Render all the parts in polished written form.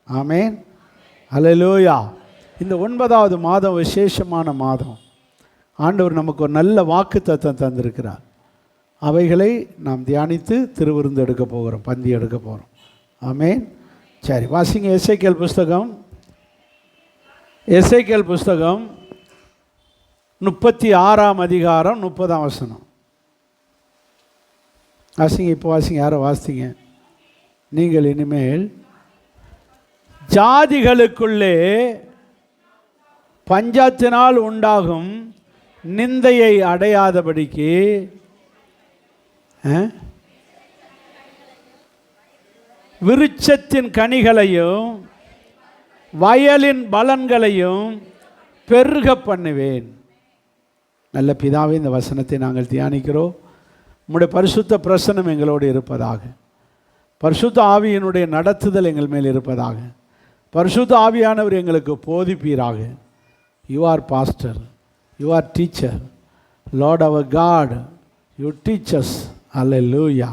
ஆமேன். அல்லேலூயா. இந்த 9வது மாதம் விசேஷமான மாதம். ஆண்டவர் நமக்கு ஒரு நல்ல வாக்குத்தத்தம் தந்திருக்கிறார். அவைகளை நாம் தியானித்து திருவிருந்து எடுக்க போகிறோம், பந்தி எடுக்க போகிறோம். ஆமேன். சரி, வாசிங்க. எசேக்கியேல் புஸ்தகம் 36ஆம் அதிகாரம் 30ஆம் வசனம். வாசிங்க. இப்போ வாசிங்க. யாரை வாசிங்க? நீங்கள் இனிமேல் ஜாதிகளுக்குள்ளே பஞ்சத்தினால் உண்டாகும் நிந்தையை அடையாதபடிக்கு விருட்சத்தின் கனிகளையும் வயலின் பலன்களையும் பெருக பண்ணுவேன். நல்ல பிதாவே, இந்த வசனத்தை நாங்கள் தியானிக்கிறோம். உம்முடைய பரிசுத்த பிரசன்னம் எங்களோடு இருப்பதாக. பரிசுத்த ஆவியினுடைய நடத்துதல் எங்கள் மேல் இருப்பதாக. பரிசுத்த ஆவியானவர் எங்களுக்கு போதிப்பீராக. You are pastor, you are teacher, lord அவர் காட், யூ டீச்சர்ஸ். அல்லேலூயா.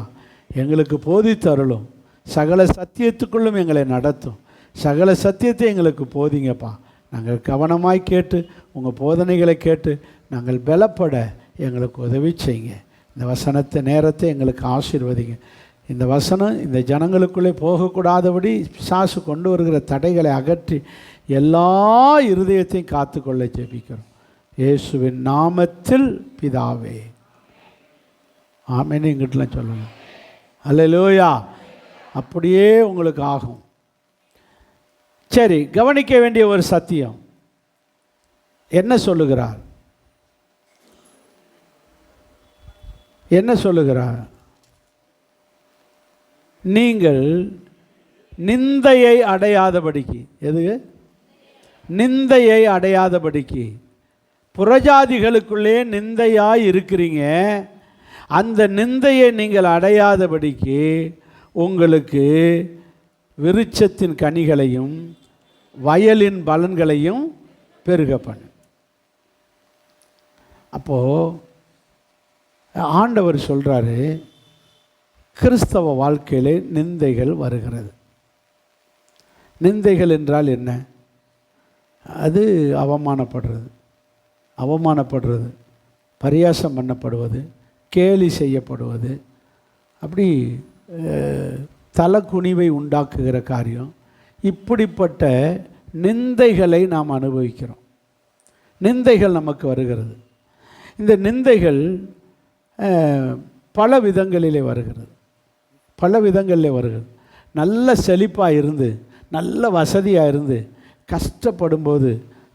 எங்களுக்கு போதித்தருளும், சகல சத்தியத்துக்குள்ளும் எங்களை நடத்தும். சகல சத்தியத்தை எங்களுக்கு போதிங்கப்பா. நாங்கள் கவனமாய் கேட்டு உங்கள் போதனைகளை கேட்டு நாங்கள் பலப்பட எங்களுக்கு உதவி செய்யுங்க. இந்த வசனத்தை நேரத்தை எங்களுக்கு ஆசீர்வதிங்க. இந்த வசனம் இந்த ஜனங்களுக்குள்ளே போகக்கூடாதபடி பிசாசு கொண்டு வருகிற தடைகளை அகற்றி எல்லா இருதயத்தையும் காத்துக்கொள்ள ஜெபிக்கிறோம். இயேசுவின் நாமத்தில் பிதாவே, ஆமென். எங்கிட்டலாம் சொல்லலாம். அல்லேலூயா. அப்படியே உங்களுக்கு ஆகும். சரி, கவனிக்க வேண்டிய ஒரு சத்தியம். என்ன சொல்லுகிறார்? என்ன சொல்லுகிறார்? நீங்கள் நிந்தையை அடையாதபடிக்கு. எது? நிந்தையை அடையாதபடிக்கு. புறஜாதிகளுக்குள்ளே நிந்தையாய் இருக்கிறீங்க. அந்த நிந்தையை நீங்கள் அடையாதபடிக்கு உங்களுக்கு விருட்சத்தின் கனிகளையும் வயலின் பலன்களையும் பெருக பண்ணு. அப்போது ஆண்டவர் சொல்கிறாரு, கிறிஸ்தவ வாழ்க்கையிலே நிந்தைகள் வருகிறது. நிந்தைகள் என்றால் என்ன? அது அவமானப்படுறது, பரியாசம் பண்ணப்படுவது, கேலி செய்யப்படுவது, அப்படி தலக்குனிவை உண்டாக்குகிற காரியம். இப்படிப்பட்ட நிந்தைகளை நாம் அனுபவிக்கிறோம். நிந்தைகள் நமக்கு வருகிறது. இந்த நிந்தைகள் பல விதங்களிலே வருகிறது. நல்ல செழிப்பாக இருந்து, நல்ல வசதியாக இருந்து, கஷ்டப்படும்போது,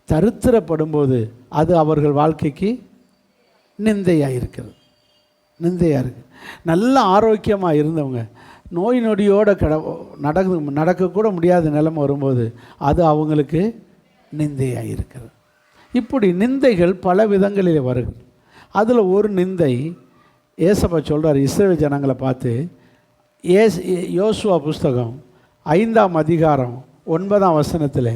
தரித்திரப்படும்போது அது அவர்கள் வாழ்க்கைக்கு நிந்தையாக இருக்கிறது. நல்ல ஆரோக்கியமாக இருந்தவங்க நோய் நொடியோடு நடக்கக்கூட முடியாத நிலைமை வரும்போது அது அவங்களுக்கு நிந்தையாக இருக்கிறது. இப்படி நிந்தைகள் பல விதங்களில் வருகிறது. அதில் ஒரு நிந்தை ஏசப்பா சொல்கிறார் இஸ்ரவேல் ஜனங்களை பார்த்து. யோசுவா புஸ்தகம் 5ஆம் அதிகாரம் 9ஆம் வசனத்தில்,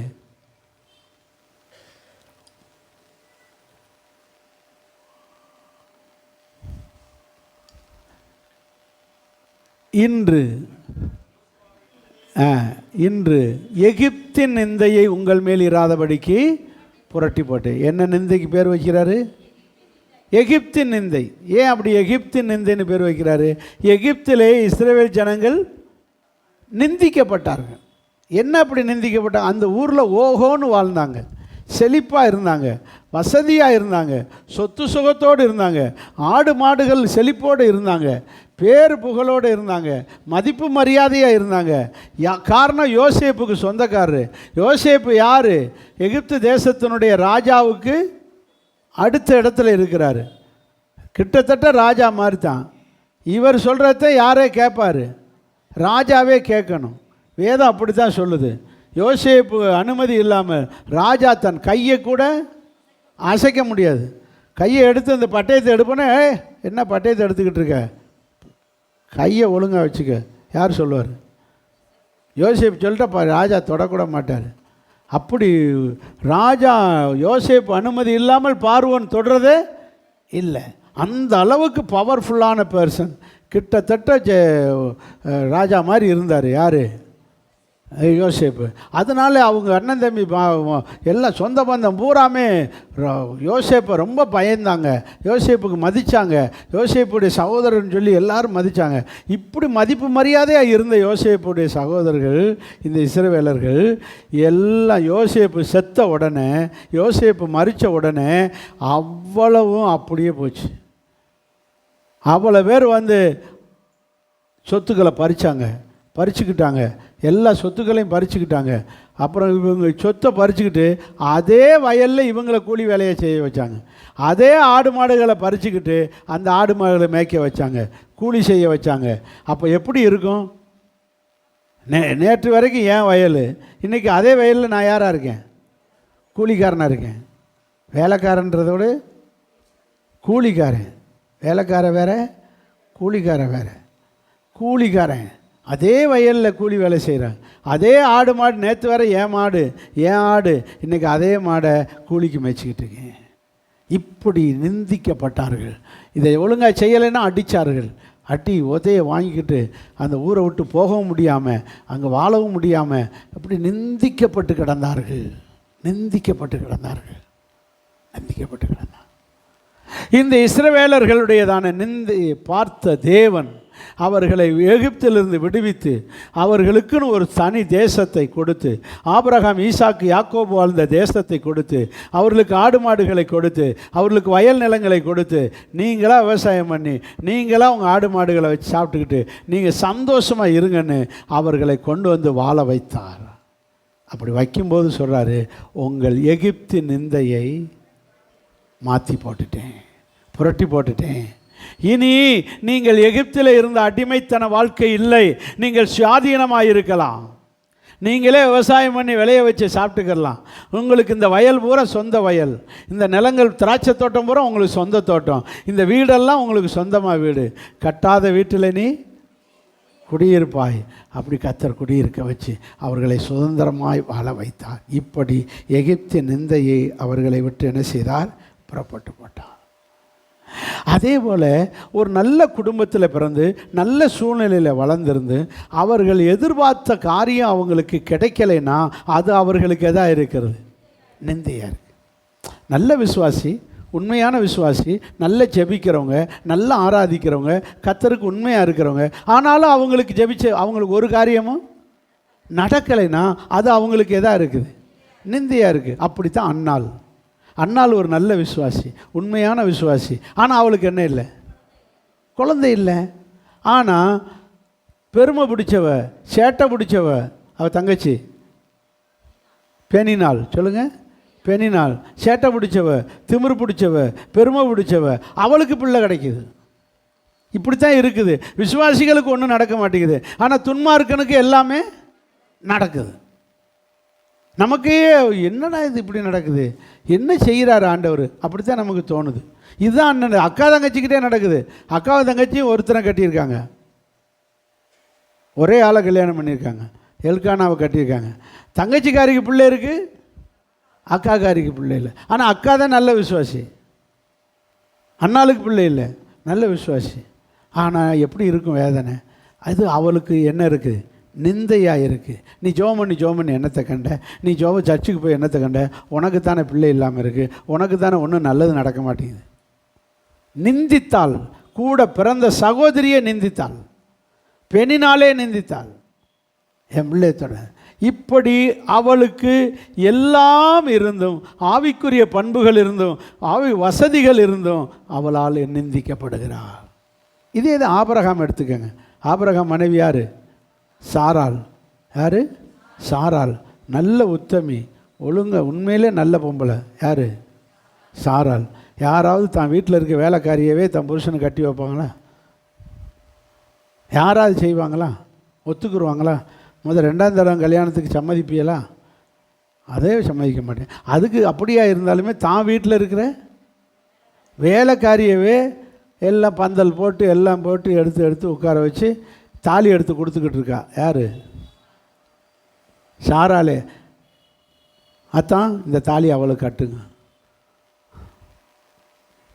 இன்று எகிப்தின் நிந்தையை உங்கள் மேல் இராதபடிக்கு புரட்டி போட்டு. என்ன நிந்தைக்கு பேர் வைக்கிறாரு? எகிப்தின் நிந்தை. ஏன் அப்படி எகிப்தின் நிந்தைன்னு பேர் வைக்கிறாரு? எகிப்திலே இஸ்ரவேல் ஜனங்கள் நிந்திக்கப்பட்டார்கள். என்ன அப்படி நிந்திக்கப்பட்டாங்க? அந்த ஊரில் ஓஹோன்னு வாழ்ந்தாங்க, செழிப்பாக இருந்தாங்க, வசதியாக இருந்தாங்க, சொத்து சுகத்தோடு இருந்தாங்க, ஆடு மாடுகள் செழிப்போடு இருந்தாங்க, பேர் புகழோடு இருந்தாங்க, மதிப்பு மரியாதையாக இருந்தாங்க. காரணம் யோசேப்புக்கு சொந்தக்காரரு. யோசேப்பு யார்? எகிப்து தேசத்தினுடைய ராஜாவுக்கு அடுத்த இடத்துல இருக்கிறாரு. கிட்டத்தட்ட ராஜா மாதிரி தான். இவர் சொல்கிறத யாரே கேட்பார்? ராஜாவே கேட்கணும். வேதம் அப்படி தான் சொல்லுது. யோசேப்பு அனுமதி இல்லாமல் ராஜா தன் கையை கூட அசைக்க முடியாது. கையை எடுத்து அந்த பட்டயத்தை எடுப்போன்னே, என்ன பட்டயத்தை எடுத்துக்கிட்டு இருக்க, கையை ஒழுங்காக வச்சுக்க, யார் சொல்லுவார்? யோசேப்பு சொல்லிட்டா ராஜா தொடக்கூட மாட்டார். அப்படி ராஜா யோசேப்பு அனுமதி இல்லாமல் பார்வோன் தொடுறதே இல்லை. அந்த அளவுக்கு பவர்ஃபுல்லான பர்சன். கிட்டத்தட்ட ராஜா மாதிரி இருந்தார். யார்? யோசேப்பு. அதனால அவங்க அண்ணன் தம்பி எல்லாம் சொந்த பந்தம் பூராமே யோசேப்பை ரொம்ப பயந்தாங்க, யோசேப்புக்கு மதித்தாங்க, யோசேப்புடைய சகோதரர்னு சொல்லி எல்லாரும் மதித்தாங்க. இப்படி மதிப்பு மரியாதையாக இருந்த யோசேப்புடைய சகோதரர்கள், இந்த இஸ்ரவேலர்கள் எல்லாம் யோசேப்பு செத்த உடனே, யோசேப்பு மரித்த உடனே அவ்வளவும் அப்படியே போச்சு. அவ்வளோ பேர் சொத்துக்களை பறிச்சுக்கிட்டாங்க, எல்லா சொத்துக்களையும் பறிச்சுக்கிட்டாங்க. அப்புறம் இவங்க சொத்தை பறிச்சுக்கிட்டு அதே வயலில் இவங்களை கூலி வேலையை செய்ய வச்சாங்க. அதே ஆடு மாடுகளை பறிச்சுக்கிட்டு அந்த ஆடு மாடுகளை மேய்க்க வச்சாங்க, கூலி செய்ய வச்சாங்க. அப்போ எப்படி இருக்கும்? நேற்று வரைக்கும் ஏன் வயல், இன்றைக்கி அதே வயலில் நான் யாராக இருக்கேன்? கூலிக்காரனாக இருக்கேன். வேலைக்காரன்றதோடு கூலிக்காரன். வேலைக்காரன் வேறு, கூலிக்காரன் வேறு. கூலிக்காரன் அதே வயலில் கூலி வேலை செய்கிறாங்க. அதே ஆடு மாடு, நேற்று வரை ஏன் மாடு ஏன் ஆடு, இன்றைக்கி அதே மாடை கூலிக்கு மேய்ச்சிக்கிட்டு இருக்கேன். இப்படி நிந்திக்கப்பட்டார்கள். இதை ஒழுங்காக செய்யலைன்னா அடித்தார்கள். அடி உதையை வாங்கிக்கிட்டு அந்த ஊரை விட்டு போகவும் முடியாமல், அங்கே வாழவும் முடியாமல் அப்படி நிந்திக்கப்பட்டு கிடந்தார்கள். இந்த இஸ்ரவேலர்களுடையதான நிந்தையை பார்த்த தேவன் அவர்களை எகிப்திலிருந்து விடுவித்து அவர்களுக்குன்னு ஒரு தனி தேசத்தை கொடுத்து, ஆபிரகாம் ஈசாக்கு யாக்கோபு வாழ்ந்த தேசத்தை கொடுத்து, அவர்களுக்கு ஆடு மாடுகளை கொடுத்து, அவர்களுக்கு வயல் நிலங்களை கொடுத்து, நீங்களாக விவசாயம் பண்ணி நீங்களாக உங்கள் ஆடு மாடுகளை வச்சு சாப்பிட்டுக்கிட்டு நீங்கள் சந்தோஷமாக இருங்கன்னு அவர்களை கொண்டு வந்து வாழ வைத்தார். அப்படி வைக்கும்போது சொல்கிறாரு, உங்கள் எகிப்து நிந்தையை மாற்றி போட்டுட்டேன், புரட்டி போட்டுட்டேன். இனி நீங்கள் எகிப்தில் இருந்த அடிமைத்தன வாழ்க்கை இல்லை, நீங்கள் சுயாதீனமாக இருக்கலாம். நீங்களே விவசாயம் பண்ணி விளைய வச்சு சாப்பிட்டுக்கலாம். உங்களுக்கு இந்த வயல் பூரா சொந்த வயல், இந்த நிலங்கள் திராட்சை தோட்டம் பூரா உங்களுக்கு சொந்த தோட்டம், இந்த வீடெல்லாம் உங்களுக்கு சொந்தமாக வீடு. கட்டாத வீட்டில் நீ குடியிருப்பாய். அப்படி கர்த்தர் குடியிருக்க வச்சு அவர்களை சுதந்திரமாய் வாழ வைத்தார். இப்படி எகிப்து நிந்தையை அவர்களை விட்டு என்ன செய்தார்? புறப்பட்டு போட்டார். அதே போல் ஒரு நல்ல குடும்பத்தில் பிறந்து நல்ல சூழ்நிலையில் வளர்ந்துருந்து அவர்கள் எதிர்பார்த்த காரியம் அவங்களுக்கு கிடைக்கலைன்னா அது அவர்களுக்கு எதாக இருக்கிறது? நிந்தையாக இருக்குது. நல்ல விசுவாசி, உண்மையான விசுவாசி, நல்ல ஜெபிக்கிறவங்க, நல்லா ஆராதிக்கிறவங்க, கர்த்தருக்கு உண்மையாக இருக்கிறவங்க, ஆனாலும் அவங்களுக்கு அவங்களுக்கு ஒரு காரியமும் நடக்கலைன்னா அது அவங்களுக்கு எதாக இருக்குது? நிந்தையாக இருக்குது. அப்படித்தான் அன்னாள் ஒரு நல்ல விசுவாசி, உண்மையான விசுவாசி. ஆனால் அவளுக்கு என்ன இல்லை? குழந்தை இல்லை. ஆனால் பெருமை பிடிச்சவ, சேட்டை பிடிச்சவ அவள் தங்கச்சி பெனினாள். சொல்லுங்கள், பெனினாள். சேட்டை பிடிச்சவ, திமிரு பிடிச்சவ, பெருமை பிடிச்சவ, அவளுக்கு பிள்ளை கிடைக்குது. இப்படித்தான் இருக்குது. விசுவாசிகளுக்கு ஒன்றும் நடக்க மாட்டேங்குது, ஆனால் துன்மார்க்கனுக்கு எல்லாமே நடக்குது. நமக்கே என்னடா இது இப்படி நடக்குது, என்ன செய்கிறாரு ஆண்டவர், அப்படித்தான் நமக்கு தோணுது. இதுதான் அண்ணன் அக்கா தங்கச்சிக்கிட்டே நடக்குது. அக்காவை தங்கச்சியும் ஒருத்தனை கட்டியிருக்காங்க, ஒரே ஆளை கல்யாணம் பண்ணியிருக்காங்க, எல்கானாவை கட்டியிருக்காங்க. தங்கச்சிக்காரிக்கு பிள்ளை இருக்குது, அக்காக்காரிக்கு பிள்ளை இல்லை. ஆனால் அக்கா தான் நல்ல விசுவாசி, அண்ணாளுக்கு பிள்ளை இல்லை, நல்ல விசுவாசி. ஆனால் எப்படி இருக்கும் வேதனை? அது அவளுக்கு என்ன இருக்குது? நிந்தையாக இருக்குது. நீ ஜோமண்ணி என்னத்தை கண்ட, நீ சர்ச்சுக்கு போய் என்னத்தை கண்ட, உனக்கு தானே பிள்ளை இல்லாமல் இருக்குது, உனக்கு தானே ஒன்றும் நல்லது நடக்க மாட்டேங்குது. நிந்தித்தாள். கூட பிறந்த சகோதரியை நிந்தித்தாள், பெண்ணினாலே நிந்தித்தாள், என் பிள்ளையத்தோட. இப்படி அவளுக்கு எல்லாம் இருந்தும், ஆவிக்குரிய பண்புகள் இருந்தும், ஆவி வசதிகள் இருந்தும் அவளால் நிந்திக்கப்படுகிறாள். இதே இது ஆபிரகாம் எடுத்துக்கங்க. ஆபிரகாம் மனைவி யார்? சாராள். யார்? சாராள். நல்ல உத்தமி, ஒழுங்க, உண்மையிலே நல்ல பொம்பளை. யார்? சாராள். யாராவது தான் வீட்டில் இருக்க வேலைக்காரியவே தன் புருஷனை கட்டி வைப்பாங்களா? யாராவது செய்வாங்களா? ஒத்துக்குருவாங்களா? ரெண்டாம் தரம் கல்யாணத்துக்கு சம்மதிப்பியலா? அதே சம்மதிக்க மாட்டேன். அதுக்கு அப்படியா இருந்தாலுமே தான் வீட்டில் இருக்கிற வேலைக்காரியவே எல்லாம் பந்தல் போட்டு எல்லாம் போட்டு எடுத்து உட்கார வச்சு தாலி எடுத்து கொடுத்துக்கிட்டு இருக்கா. யார்? சாராளே. அத்தான் இந்த தாலி அவளுக்கு கட்டுங்க.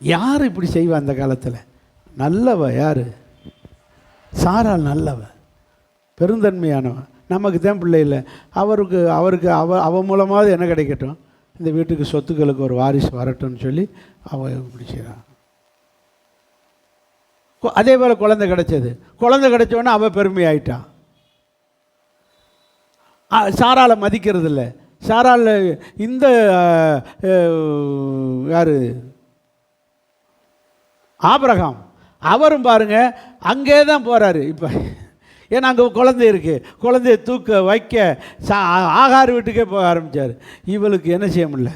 யார் இப்படி செய்வா அந்த காலத்தில்? நல்லவ. யார்? சாராள் நல்லவ, பெருந்தன்மையானவன், நமக்கு தான் பிள்ளை இல்லை, அவருக்கு அவ மூலமாவது என்ன கிடைக்கட்டும், இந்த வீட்டுக்கு சொத்துக்களுக்கு ஒரு வாரிசு வரட்டும்னு சொல்லி அவள் பிடிச்சிடறான். அதே போல் குழந்தை கிடைச்சோன்னே அவள் பெருமையாயிட்டான். சாராளை மதிக்கிறது இல்லை. சாராள் இந்த யார் ஆபிரகாம், அவரும் பாருங்க அங்கே தான் போகிறாரு. இப்போ ஏன்னா அங்கே குழந்தை இருக்குது, குழந்தைய தூக்க வைக்க ஆகார் வீட்டுக்கே போக ஆரம்பித்தார். இவளுக்கு என்ன செய்ய முடியல,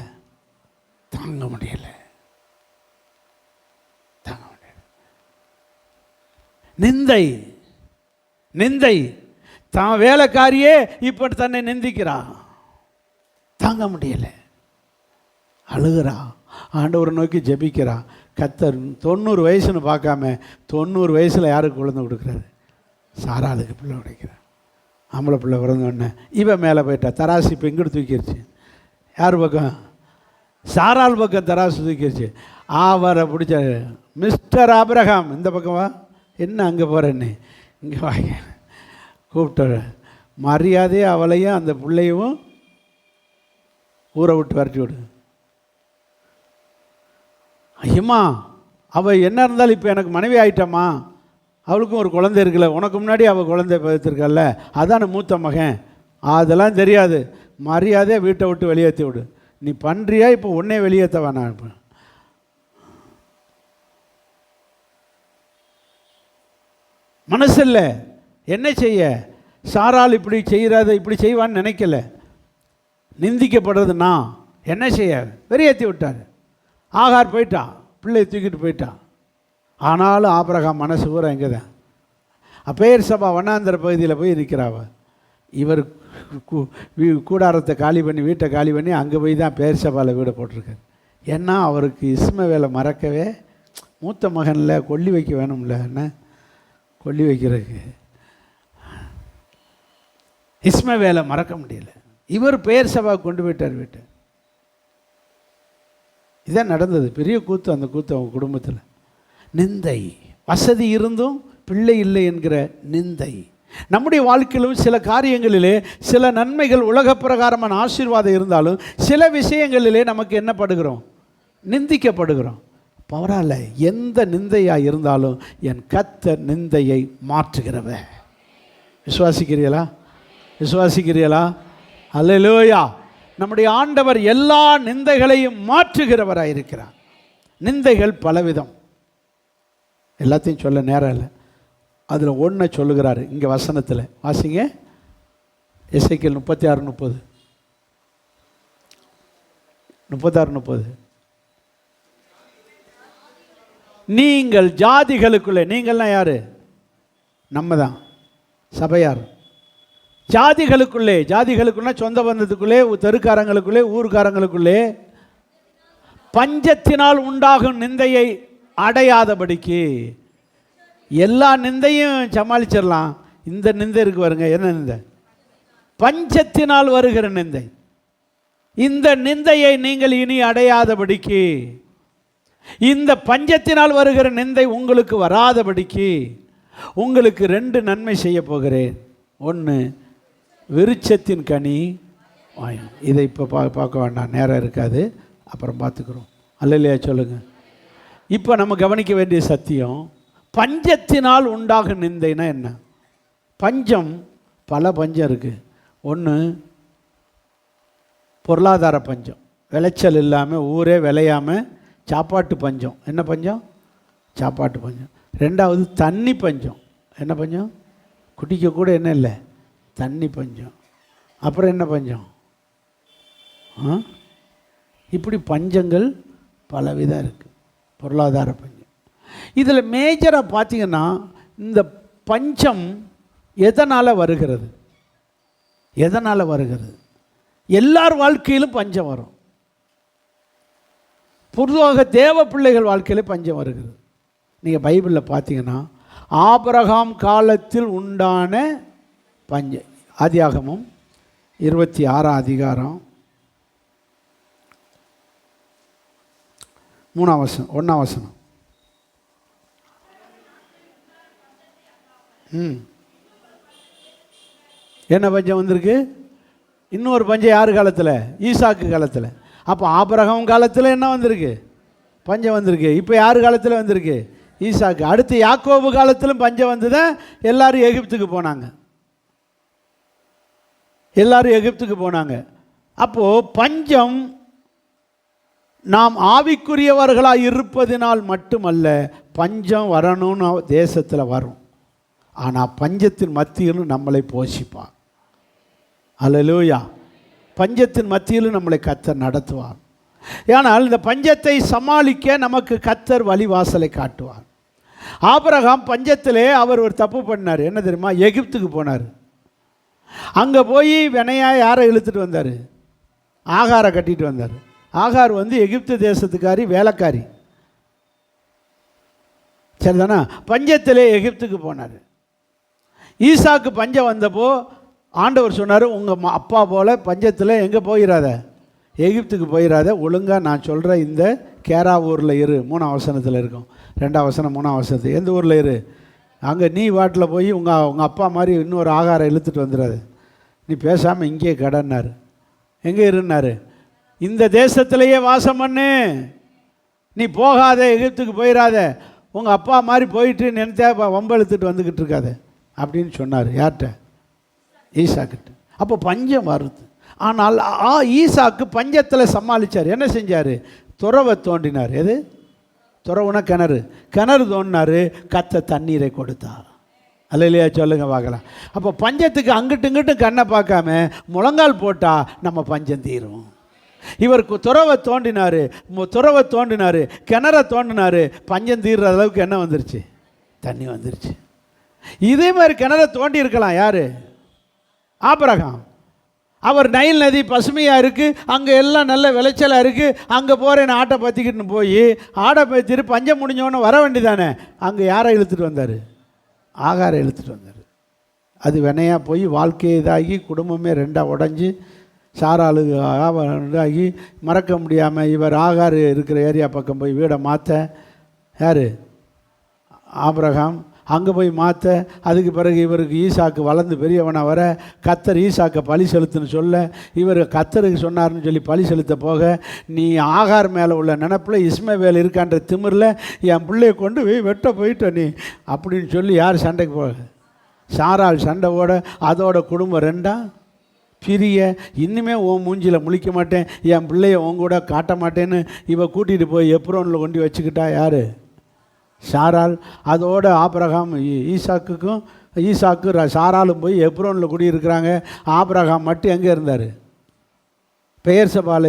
தாங்க முடியல. நிந்தை தான் வேலைக்காரியே இப்போ தன்னை நிந்திக்கிறா, தாங்க முடியல, அழுகிறா, ஆண்டவரை நோக்கி ஜெபிக்கிறா. கர்த்தர் 90 வயசுன்னு பார்க்காம 90 வயசில் யாருக்கு குழந்தை கொடுக்குறாரு, சாராளுக்கு பிள்ளை கிடைக்கிறார். ஆம்பளை பிள்ளை பிறந்தோடனே இவன் மேலே போயிட்டா, தராசு இப்போ எங்கிட்டு தூக்கிடுச்சு, யார் பக்கம், சாராள் பக்கம் தராசு தூக்கிடுச்சு. அவரை பிடிச்ச மிஸ்டர் ஆபிரகாம் இந்த பக்கம் வா, என்ன அங்கே போகிறேன்னு, இங்கே வாங்க கூப்பிட்ட மரியாதையே அவளையும் அந்த பிள்ளையும் ஊரை விட்டு விரட்டி விடு. ஐயம்மா அவள் என்ன இருந்தாலும் இப்போ எனக்கு மனைவி ஆயிட்டம்மா, அவளுக்கும் ஒரு குழந்தை இருக்குல்ல, உனக்கு முன்னாடி அவள் குழந்தை பார்த்துருக்கல்ல, அதான மூத்த மகன், அதெல்லாம் தெரியாது, மரியாதையாக வீட்டை விட்டு வெளியேற்றி விடு. நீ பண்ணுறியா இப்போ உன்னே வெளியேற்ற வேணாம். இப்போ மனசு இல்லை, என்ன செய்ய, சாராள் இப்படி செய்கிறத இப்படி செய்வான்னு நினைக்கல, நிந்திக்கப்படுறது நான் என்ன செய்ய, வெளியேற்றி விட்டார். ஆகார் போயிட்டான், பிள்ளையை தூக்கிட்டு போயிட்டான். ஆனாலும் ஆபிரகாம் மனசு பூரா எங்கே தான், அப்பேர் சபா வண்ணாந்திர பகுதியில் போய் இருக்கிறாவ. இவர் கூடாரத்தை காலி பண்ணி வீட்டை காலி பண்ணி அங்கே போய் தான் பேர் சபாவில் வீடை போட்டிருக்காரு. ஏன்னா அவருக்கு இஸ்மவேலை மறக்கவே, மூத்த மகனில் கொல்லி வைக்க வேணும்ல, என்ன கொல்லி வைக்கிறதுக்கு இஸ்மவேலை மறக்க முடியல. இவர் பேர் சபா கொண்டு போயிட்டார் வீட்டை. இதான் நடந்தது, பெரிய கூத்து. அந்த கூத்து அவங்க குடும்பத்தில் நிந்தை, வசதி இருந்தும் பிள்ளை இல்லை என்கிற நிந்தை. நம்முடைய வாழ்க்கையிலும் சில காரியங்களிலே சில நன்மைகள் உலக பிரகாரமான ஆசீர்வாதம் இருந்தாலும் சில விஷயங்களிலே நமக்கு என்ன படுகிறோம், நிந்திக்கப்படுகிறோம். பரவாயில்ல, எந்த நிந்தையாக இருந்தாலும் என் கர்த்தர் நிந்தையை மாற்றுகிறவ. விசுவாசிக்கிறீர்களா? அல்லேலூயா. நம்முடைய ஆண்டவர் எல்லா நிந்தைகளையும் மாற்றுகிறவராக இருக்கிறார். நிந்தைகள் பலவிதம், எல்லாத்தையும் சொல்ல நேரம் இல்லை. அதில் ஒன்றை சொல்லுகிறாரு இங்கே வசனத்தில். வாசிங்க, எசேக்கியேல் 36:30. நீங்கள் ஜாதிகளுக்குள்ளே, நீங்கள்னா யாரு, நம்ம தான் சபையார். ஜாதிகளுக்குள்ளே சொந்த பந்தத்துக்குள்ளே, தெருக்காரங்களுக்குள்ளே, ஊர்காரங்களுக்குள்ளே பஞ்சத்தினால் உண்டாகும் நிந்தையை அடையாதபடிக்கு. எல்லா நிந்தையும் சமாளிச்சிடலாம், இந்த நிந்தை இருக்கு வருங்க. என்ன நிந்தை? பஞ்சத்தினால் வருகிற நிந்தை. இந்த நிந்தையை நீங்கள் இனி அடையாதபடிக்கு, இந்த பஞ்சத்தினால் வருகிற நிந்தை உங்களுக்கு வராதபடிக்கு உங்களுக்கு 2 நன்மை செய்ய போகிறேன். ஒன்று, விருட்சத்தின் கனி வாயும். இதை இப்போ பார்க்க வேண்டாம், நேரம் இருக்காது, அப்புறம் பார்த்துக்கிறோம். அல்லையா சொல்லுங்கள். இப்போ நம்ம கவனிக்க வேண்டிய சத்தியம், பஞ்சத்தினால் உண்டாகும் நிந்தைனா என்ன? பஞ்சம், பல பஞ்சம் இருக்குது. ஒன்று பொருளாதார பஞ்சம், விளைச்சல் இல்லாமல் ஊரே விளையாமல் சாப்பாட்டு பஞ்சம். என்ன பஞ்சம்? சாப்பாட்டு பஞ்சம். 2வது தண்ணி பஞ்சம். என்ன பஞ்சம்? குடிக்க கூட என்ன இல்லை, தண்ணி பஞ்சம். அப்புறம் என்ன பஞ்சம்? இப்படி பஞ்சங்கள் பலவிதம் இருக்குது. பொருளாதார பஞ்சம். இதில் மேஜராக பார்த்தீங்கன்னா இந்த பஞ்சம் எதனால் வருகிறது? எல்லார் வாழ்க்கையிலும் பஞ்சம் வரும். பொதுவாக தேவ பிள்ளைகள் வாழ்க்கையில் பஞ்சம் வருகிறது. நீங்கள் பைபிளில் பார்த்தீங்கன்னா ஆபிரகாம் காலத்தில் உண்டான பஞ்சம். ஆதியாகமம் 26ஆம் அதிகாரம் 1ஆம் வசனம். என்ன பஞ்சம் வந்திருக்கு? இன்னொரு பஞ்சம் யார் காலத்தில்? ஈசாக்கு காலத்தில். அப்போ ஆபிரகாம் காலத்தில் என்ன வந்திருக்கு? பஞ்சம் வந்திருக்கு. இப்போ யார் காலத்தில் வந்திருக்கு? ஈசாக்கு. அடுத்து யாக்கோபு காலத்திலும் பஞ்சம் வந்து தான் எல்லாரும் எகிப்துக்கு போனாங்க. எல்லாரும் எகிப்துக்கு போனாங்க. அப்போது பஞ்சம் நாம் ஆவிக்குரியவர்களாக இருப்பதினால் மட்டுமல்ல, பஞ்சம் வரணும்னு தேசத்தில் வரும். ஆனால் பஞ்சத்தின் மத்தியிலும் நம்மளை போஷிப்பார். அல்லேலூயா. பஞ்சத்தின் மத்தியிலும் நம்மளை கர்த்தர் நடத்துவார். ஆனால் இந்த பஞ்சத்தை சமாளிக்க நமக்கு கர்த்தர் வழிவாசலை காட்டுவார். ஆபிரகாம் பஞ்சத்திலே அவர் ஒரு தப்பு பண்ணார். என்ன தெரியுமா? எகிப்துக்கு போனார். அங்கே போய் வினையாக யாரை இழுத்துட்டு வந்தார்? ஆகாரை கட்டிட்டு வந்தார். ஆகார் வந்து எகிப்து தேசத்துக்காரி, வேலைக்காரி. சரிதானா? பஞ்சத்திலே எகிப்துக்கு போனார். ஈசாக்கு பஞ்சம் வந்தப்போ ஆண்டவர் சொன்னார், உங்கள் அப்பா போல் பஞ்சத்தில் எங்கே போயிடாத, எகிப்துக்கு போயிடாத, ஒழுங்காக நான் சொல்கிற இந்த கேரா ஊரில் இரு. 3ஆம் வசனத்தில் இருக்கும். 2ஆம் வசனம் 3ஆம் வசனத்து. எந்த ஊரில் இரு? அங்கே நீ வாட்டில் போய் உங்கள் அப்பா மாதிரி இன்னொரு ஆகாரம் இழுத்துட்டு வந்துடாது. நீ பேசாமல் இங்கே கடன்னார். எங்கே இருந்தார்? இந்த தேசத்திலேயே வாசம் பண்ணு, நீ போகாத, எகிப்துக்கு போயிடாத, உங்கள் அப்பா மாதிரி போயிட்டு நினைத்தா வம்பெழுத்துட்டு வந்துக்கிட்டு இருக்காத அப்படின்னு சொன்னார். யார்கிட்ட? ஈசாக்கிட்ட. அப்போ பஞ்சம் வருது. ஆனால் ஈசாக்கு பஞ்சத்தில் சமாளித்தார். என்ன செஞ்சார்? துறவை தோண்டினார். எது துறவுனா? கிணறு. கிணறு தோண்டினார். கத்த தண்ணீரை கொடுத்தார். அல்லையா? சொல்லுங்க பார்க்கலாம். அப்போ பஞ்சத்துக்கு அங்கிட்டு இங்கிட்டு கண்ணை பார்க்காம முழங்கால் போட்டால் நம்ம பஞ்சம் தீரும். இவருக்கு துறவை தோண்டினார், கிணற தோண்டினார். பஞ்சம் தீர்ற அளவுக்கு என்ன வந்துருச்சு? தண்ணி வந்துருச்சு. இதே மாதிரி கிணற தோண்டி இருக்கலாம். யார்? ஆபிரகாம். அவர் நைல் நதி பசுமையாக இருக்குது, அங்கே எல்லாம் நல்ல விளைச்சலாக இருக்குது, அங்கே போகிறேன்னு ஆட்டை பற்றிக்கிட்டு போய் ஆடை பற்றிட்டு பஞ்சம் முடிஞ்சோன்னு வர வேண்டிதானே. அங்கே யாரை இழுத்துட்டு வந்தார்? ஆகாரை இழுத்துட்டு வந்தார். அது வினையாக போய் வாழ்க்கையை இதாகி குடும்பமே ரெண்டாக உடஞ்சி சாராளுக்கு இதாகி மறக்க முடியாமல் இவர் ஆகார் இருக்கிற ஏரியா பக்கம் போய் வீடை மாற்ற, யார்? ஆபிரகாம். அங்கே போய் மாற்ற, அதுக்கு பிறகு இவருக்கு ஈசாக்கு வளர்ந்து பெரியவனை வர கத்தர் ஈசாக்கை பழி செலுத்துன்னு சொல்ல, இவர் கத்தருக்கு சொன்னார்னு சொல்லி பழி செலுத்த போக, நீ ஆகார் மேலே உள்ள நினப்பில் இஸ்மவேல் இருக்கான்ற திமிரில் என் பிள்ளையை கொண்டு போய் வெட்ட போயிட்ட நீ அப்படின்னு சொல்லி யார் சண்டைக்கு போக? சாராள் சண்டை ஓட, அதோட குடும்பம் ரெண்டா பிரிய, இன்னுமே உன் மூஞ்சியில் முழிக்க மாட்டேன், என் பிள்ளைய உன் கூட காட்ட மாட்டேன்னு இவ கூட்டிகிட்டு போய் எப்ரோனில் கொண்டு வச்சுக்கிட்டா. யார்? சாராள். அதோட ஆபிரகாம் ஈசாக்கு சாராலும் போய் எப்ரோனில் குடியிருக்கிறாங்க. ஆபிரகாம் மட்டும் எங்கே இருந்தார்? பெயர்சபாவில்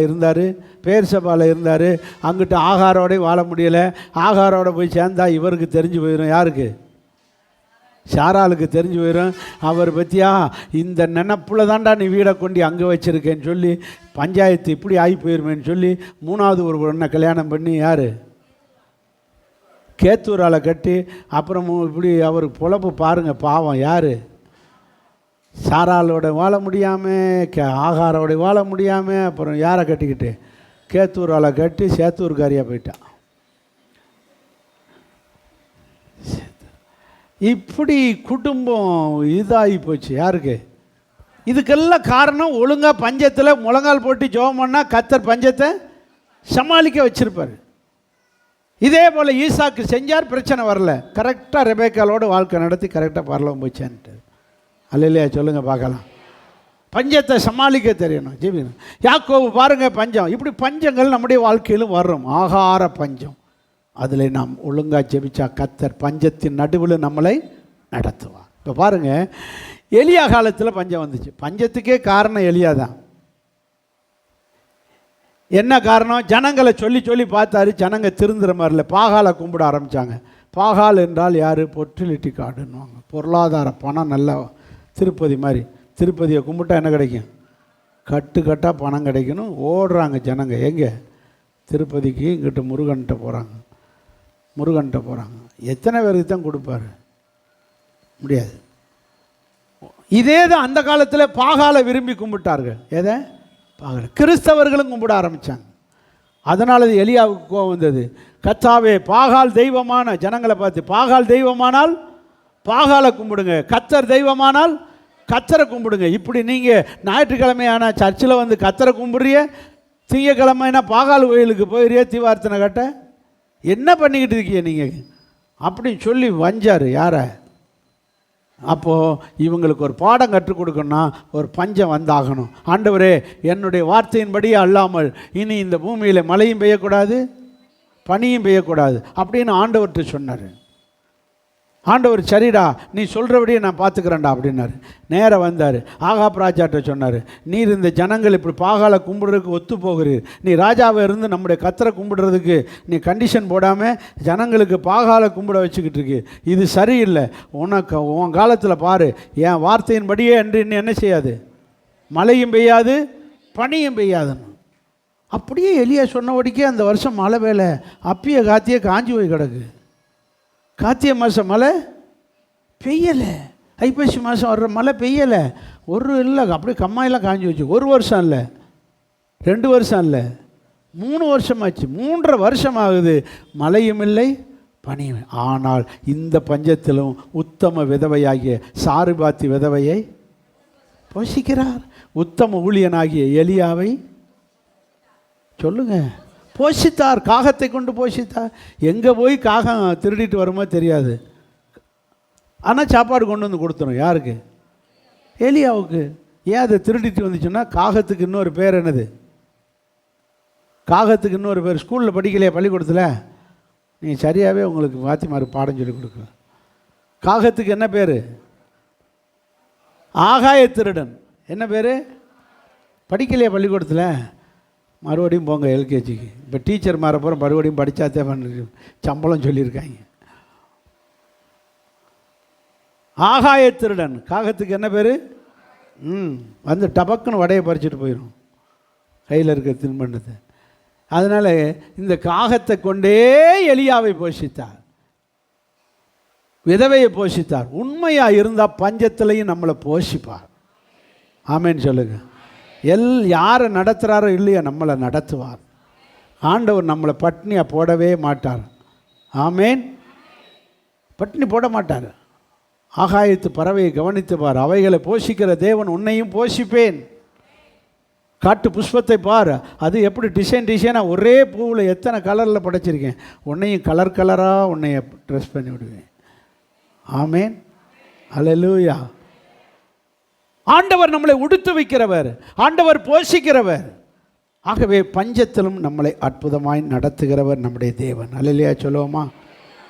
இருந்தார். அங்கிட்டு ஆகாரோடய வாழ முடியலை. ஆகாரோட போய் சேர்ந்தா இவருக்கு தெரிஞ்சு போயிடும். யாருக்கு? சாராளுக்கு தெரிஞ்சு போயிடும். அவர் பற்றியா இந்த நினப்பில் தாண்டா நீ வீடை கொண்டு அங்கே வச்சுருக்கேன்னு சொல்லி பஞ்சாயத்து இப்படி ஆகி போயிருமேன்னு சொல்லி 3ஆவது ஒரு பொண்ணை கல்யாணம் பண்ணி, யார்? கேத்தூரால் கட்டி, அப்புறம் இப்படி அவர் பொழப்பு பாருங்கள் பாவம். யார்? சாராளோட வாழ முடியாமல், ஆகாரோட வாழ முடியாமல், அப்புறம் யாரை கட்டிக்கிட்டு கேத்தூரால் கட்டி சேத்தூர்காரியாக போயிட்டான். இப்படி குடும்பம் இதாகி போச்சு. யாருக்கு? இதுக்கெல்லாம் காரணம் ஒழுங்காக பஞ்சத்தில் முழங்கால் போட்டு ஜெபம் பண்ணால் கர்த்தர் பஞ்சத்தை சமாளிக்க வச்சுருப்பார். இதே போல் ஈசாக்கு செஞ்சார், பிரச்சனை வரல. கரெக்டாக ரெபேக்காலோடு வாழ்க்கை நடத்தி கரெக்டாக பரலவும் போச்சான்ட்டு. அல்லையா? சொல்லுங்கள் பார்க்கலாம். பஞ்சத்தை சமாளிக்க தெரியணும், ஜீவிக்கணும். யாக்கோபு பாருங்கள், பஞ்சம். இப்படி பஞ்சங்கள் நம்முடைய வாழ்க்கையிலும் வரும். ஆகார பஞ்சம். அதில் நாம் ஒழுங்காக ஜெபிச்சா கர்த்தர் பஞ்சத்தின் நடுவில் நம்மளை நடத்துவார். இப்போ பாருங்கள், எலியா காலத்தில் பஞ்சம் வந்துச்சு. பஞ்சத்துக்கே காரணம் எலியா தான். என்ன காரணம்? ஜனங்களை சொல்லி பார்த்தாரு, ஜனங்க திருந்துற மாதிரி இல்லை. பாகாலை கும்பிட ஆரம்பித்தாங்க. பாகால் என்றால் யார்? பொர்டிலிட்டி கார்டுன்னுவாங்க. பொருளாதார பணம் நல்லா திருப்பதி மாதிரி. திருப்பதியை கும்பிட்டா என்ன கிடைக்கும்? கட்டாக பணம் கிடைக்கணும். ஓடுறாங்க ஜனங்க. எங்கே? திருப்பதிக்கு. இங்கிட்ட முருகன்கிட்ட போகிறாங்க. எத்தனை பேருக்கு தான் கொடுப்பாரு? முடியாது. இதே தான் அந்த காலத்தில் பாகாலை விரும்பி கும்பிட்டார்கள். எதை? பாகாலை. கிறிஸ்தவர்களும் கும்பிட ஆரம்பித்தாங்க. அதனால எலியாவுக்கு கோபம் வந்தது. கர்த்தாவே, பாகால் தெய்வமான ஜனங்களை பார்த்து, பாகால் தெய்வமானால் பாகாலை கும்பிடுங்க, கர்த்தர் தெய்வமானால் கத்தரை கும்பிடுங்க. இப்படி நீங்கள் ஞாயிற்றுக்கிழமையான சர்ச்சில் வந்து கத்தரை கும்பிட்றிய, திங்கக்கிழமைனா பாகால் கோயிலுக்கு போயிறிய தீவார்த்தனை கட்ட, என்ன பண்ணிக்கிட்டு இருக்கீங்க நீங்கள் அப்படின்னு சொல்லி வஞ்சார் யாரை. அப்போது இவங்களுக்கு ஒரு பாடம் கற்றுக் கொடுக்கணும்னா ஒரு பஞ்சம் வந்தாகணும். ஆண்டவரே, என்னுடைய வார்த்தையின்படியே அல்லாமல் இனி இந்த பூமியில் மழையும் பெய்யக்கூடாது, பனியும் பெய்யக்கூடாது அப்படின்னு ஆண்டவர்கிட்ட சொன்னார். ஆண்டவர், சரிடா நீ சொல்கிறபடியே நான் பார்த்துக்கிறேன்டா அப்படின்னாரு. நேராக வந்தார். ஆகாப் ராஜாட்ட சொன்னார், நீர் இந்த ஜனங்கள் இப்படி பாகாலை கும்பிடுறதுக்கு ஒத்து போகிறீர். நீ ராஜாவை இருந்து நம்முடைய கத்தரை கும்பிடுறதுக்கு நீ கண்டிஷன் போடாமல் ஜனங்களுக்கு பாகாலை கும்பிட வச்சுக்கிட்டு இருக்கு. இது சரியில்லை. உனக்கு உன் காலத்தில் பாரு, என் வார்த்தையின்படியே என்று இன்னும் என்ன செய்யாது, மழையும் பெய்யாது பனியும் பெய்யாதுன்னு. அப்படியே எலியா சொன்னபடிக்கே அந்த வருஷம் மழை வேலை அப்பிய காத்தியே காஞ்சி போய் கிடக்கு. கார்த்திகை மாதம் மழை பெய்யலை, ஐப்பசி மாதம் வர்ற மழை பெய்யலை. ஒரு இல்லை, அப்படியே கம்மாயெல்லாம் காஞ்சி வச்சு. ஒரு வருஷம் இல்லை, 2 வருஷம் இல்லை, 3 வருஷமாச்சு. 3.5 வருஷம் ஆகுது, மழையும் இல்லை பனியும். ஆனால் இந்த பஞ்சத்திலும் உத்தம விதவையாகிய சாரிபாத்தி விதவையை போஷிக்கிறார். உத்தம ஊழியனாகிய எலியாவை சொல்லுங்க போஷித்தார். காகத்தை கொண்டு போஷித்தார். எங்கே போய் காகம் திருடிட்டு வருமோ தெரியாது, ஆனால் சாப்பாடு கொண்டு வந்து கொடுத்துரும். யாருக்கு? எலியாவுக்கு. ஏன் அதை திருடிட்டு வந்துச்சுன்னா, காகத்துக்கு இன்னொரு பேர் என்னது? காகத்துக்கு இன்னொரு பேர். ஸ்கூலில் படிக்கலையா பள்ளிக்கூடத்தில்? நீங்கள் சரியாகவே உங்களுக்கு வாத்திமார் பாடம் சொல்லி கொடுக்கல. காகத்துக்கு என்ன பேர்? ஆகாய திருடன். என்ன பேர்? படிக்கலையா பள்ளிக்கூடத்தில்? மறுபடியும் போங்க எல்கேஜிக்கு. இப்போ டீச்சர் மாற போகிறோம், மறுபடியும் படித்தாத்தே பண்ண சம்பளம் சொல்லியிருக்காங்க. ஆகாய திருடன். காகத்துக்கு என்ன பேர்? வந்து டபக்குன்னு வடையை பறிச்சுட்டு போயிடும் கையில் இருக்க தின்பண்டத்தை. அதனால் இந்த காகத்தை கொண்டே எலியாவை போஷித்தார், விதவையை போஷித்தார். உண்மையாக இருந்தால் பஞ்சத்திலையும் நம்மளை போஷிப்பார். ஆமேன்னு சொல்லுங்க. யாரை நடத்துகிறாரோ இல்லையா, நம்மளை நடத்துவார். ஆண்டவர் நம்மளை பட்னியாக போடவே மாட்டார். ஆமேன். பட்னி போட மாட்டார். ஆகாயத்து பறவையை கவனித்து பார், அவைகளை போஷிக்கிற தேவன் உன்னையும் போஷிப்பேன். காட்டு புஷ்பத்தை பார், அது எப்படி டிசைனாக ஒரே பூவில் எத்தனை கலரில் படைச்சிருக்கேன். உன்னையும் கலர் கலராக உன்னைய ட்ரெஸ் பண்ணி விடுவேன். ஆமேன். அல்லேலூயா. ஆண்டவர் நம்மளை உடுத்து வைக்கிறவர், ஆண்டவர் போஷிக்கிறவர். ஆகவே பஞ்சத்திலும் நம்மளை அற்புதமாய் நடத்துகிறவர் நம்முடைய தேவன். அல்லேலூயா சொல்லுவோமா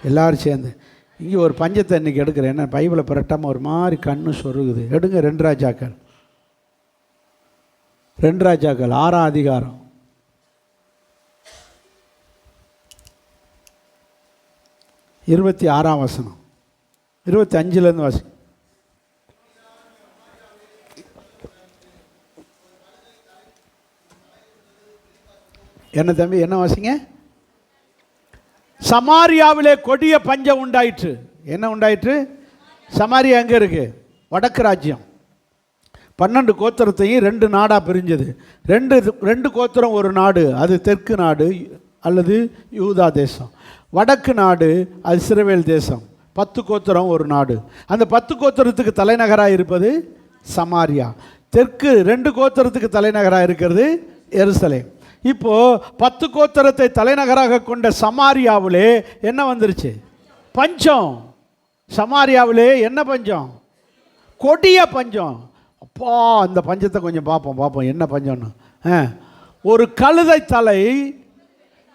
எல்லாரும் சேர்ந்து? இங்கே ஒரு பஞ்சத்தை இன்றைக்கி எடுக்கிறேன். என்ன பைபிளை புரட்டாமல் ஒரு மாதிரி கண்ணு சொருகுது. எடுங்க 2 ராஜாக்கள் 6ஆம் அதிகாரம் 26ஆம் வசனம், 25லேருந்து வாசி. என்ன தம்பி, என்ன வாசிங்க? சமாரியாவிலே கொடிய பஞ்சம் உண்டாயிற்று. என்ன உண்டாயிற்று? சமாரியா எங்கே இருக்கு? வடக்கு ராஜ்யம். 12 கோத்திரத்தையும் 2 நாடாக பிரிஞ்சது. 2 கோத்திரம் ஒரு நாடு, அது தெற்கு நாடு அல்லது யூதா தேசம். வடக்கு நாடு அது இஸ்ரவேல் தேசம். 10 கோத்திரம் ஒரு நாடு. அந்த 10 கோத்திரத்துக்கு தலைநகராக இருப்பது சமாரியா. தெற்கு 2 கோத்திரத்துக்கு தலைநகராக இருக்கிறது எருசலேம். இப்போது 10 கோத்திரத்தை தலைநகராக கொண்ட சமாரியாவிலே என்ன வந்துருச்சு? பஞ்சம். சமாரியாவிலே என்ன பஞ்சம்? கொடிய பஞ்சம். அப்பா, அந்த பஞ்சத்தை கொஞ்சம் பார்ப்போம் என்ன பஞ்சம்னு. ஒரு கழுதை தலை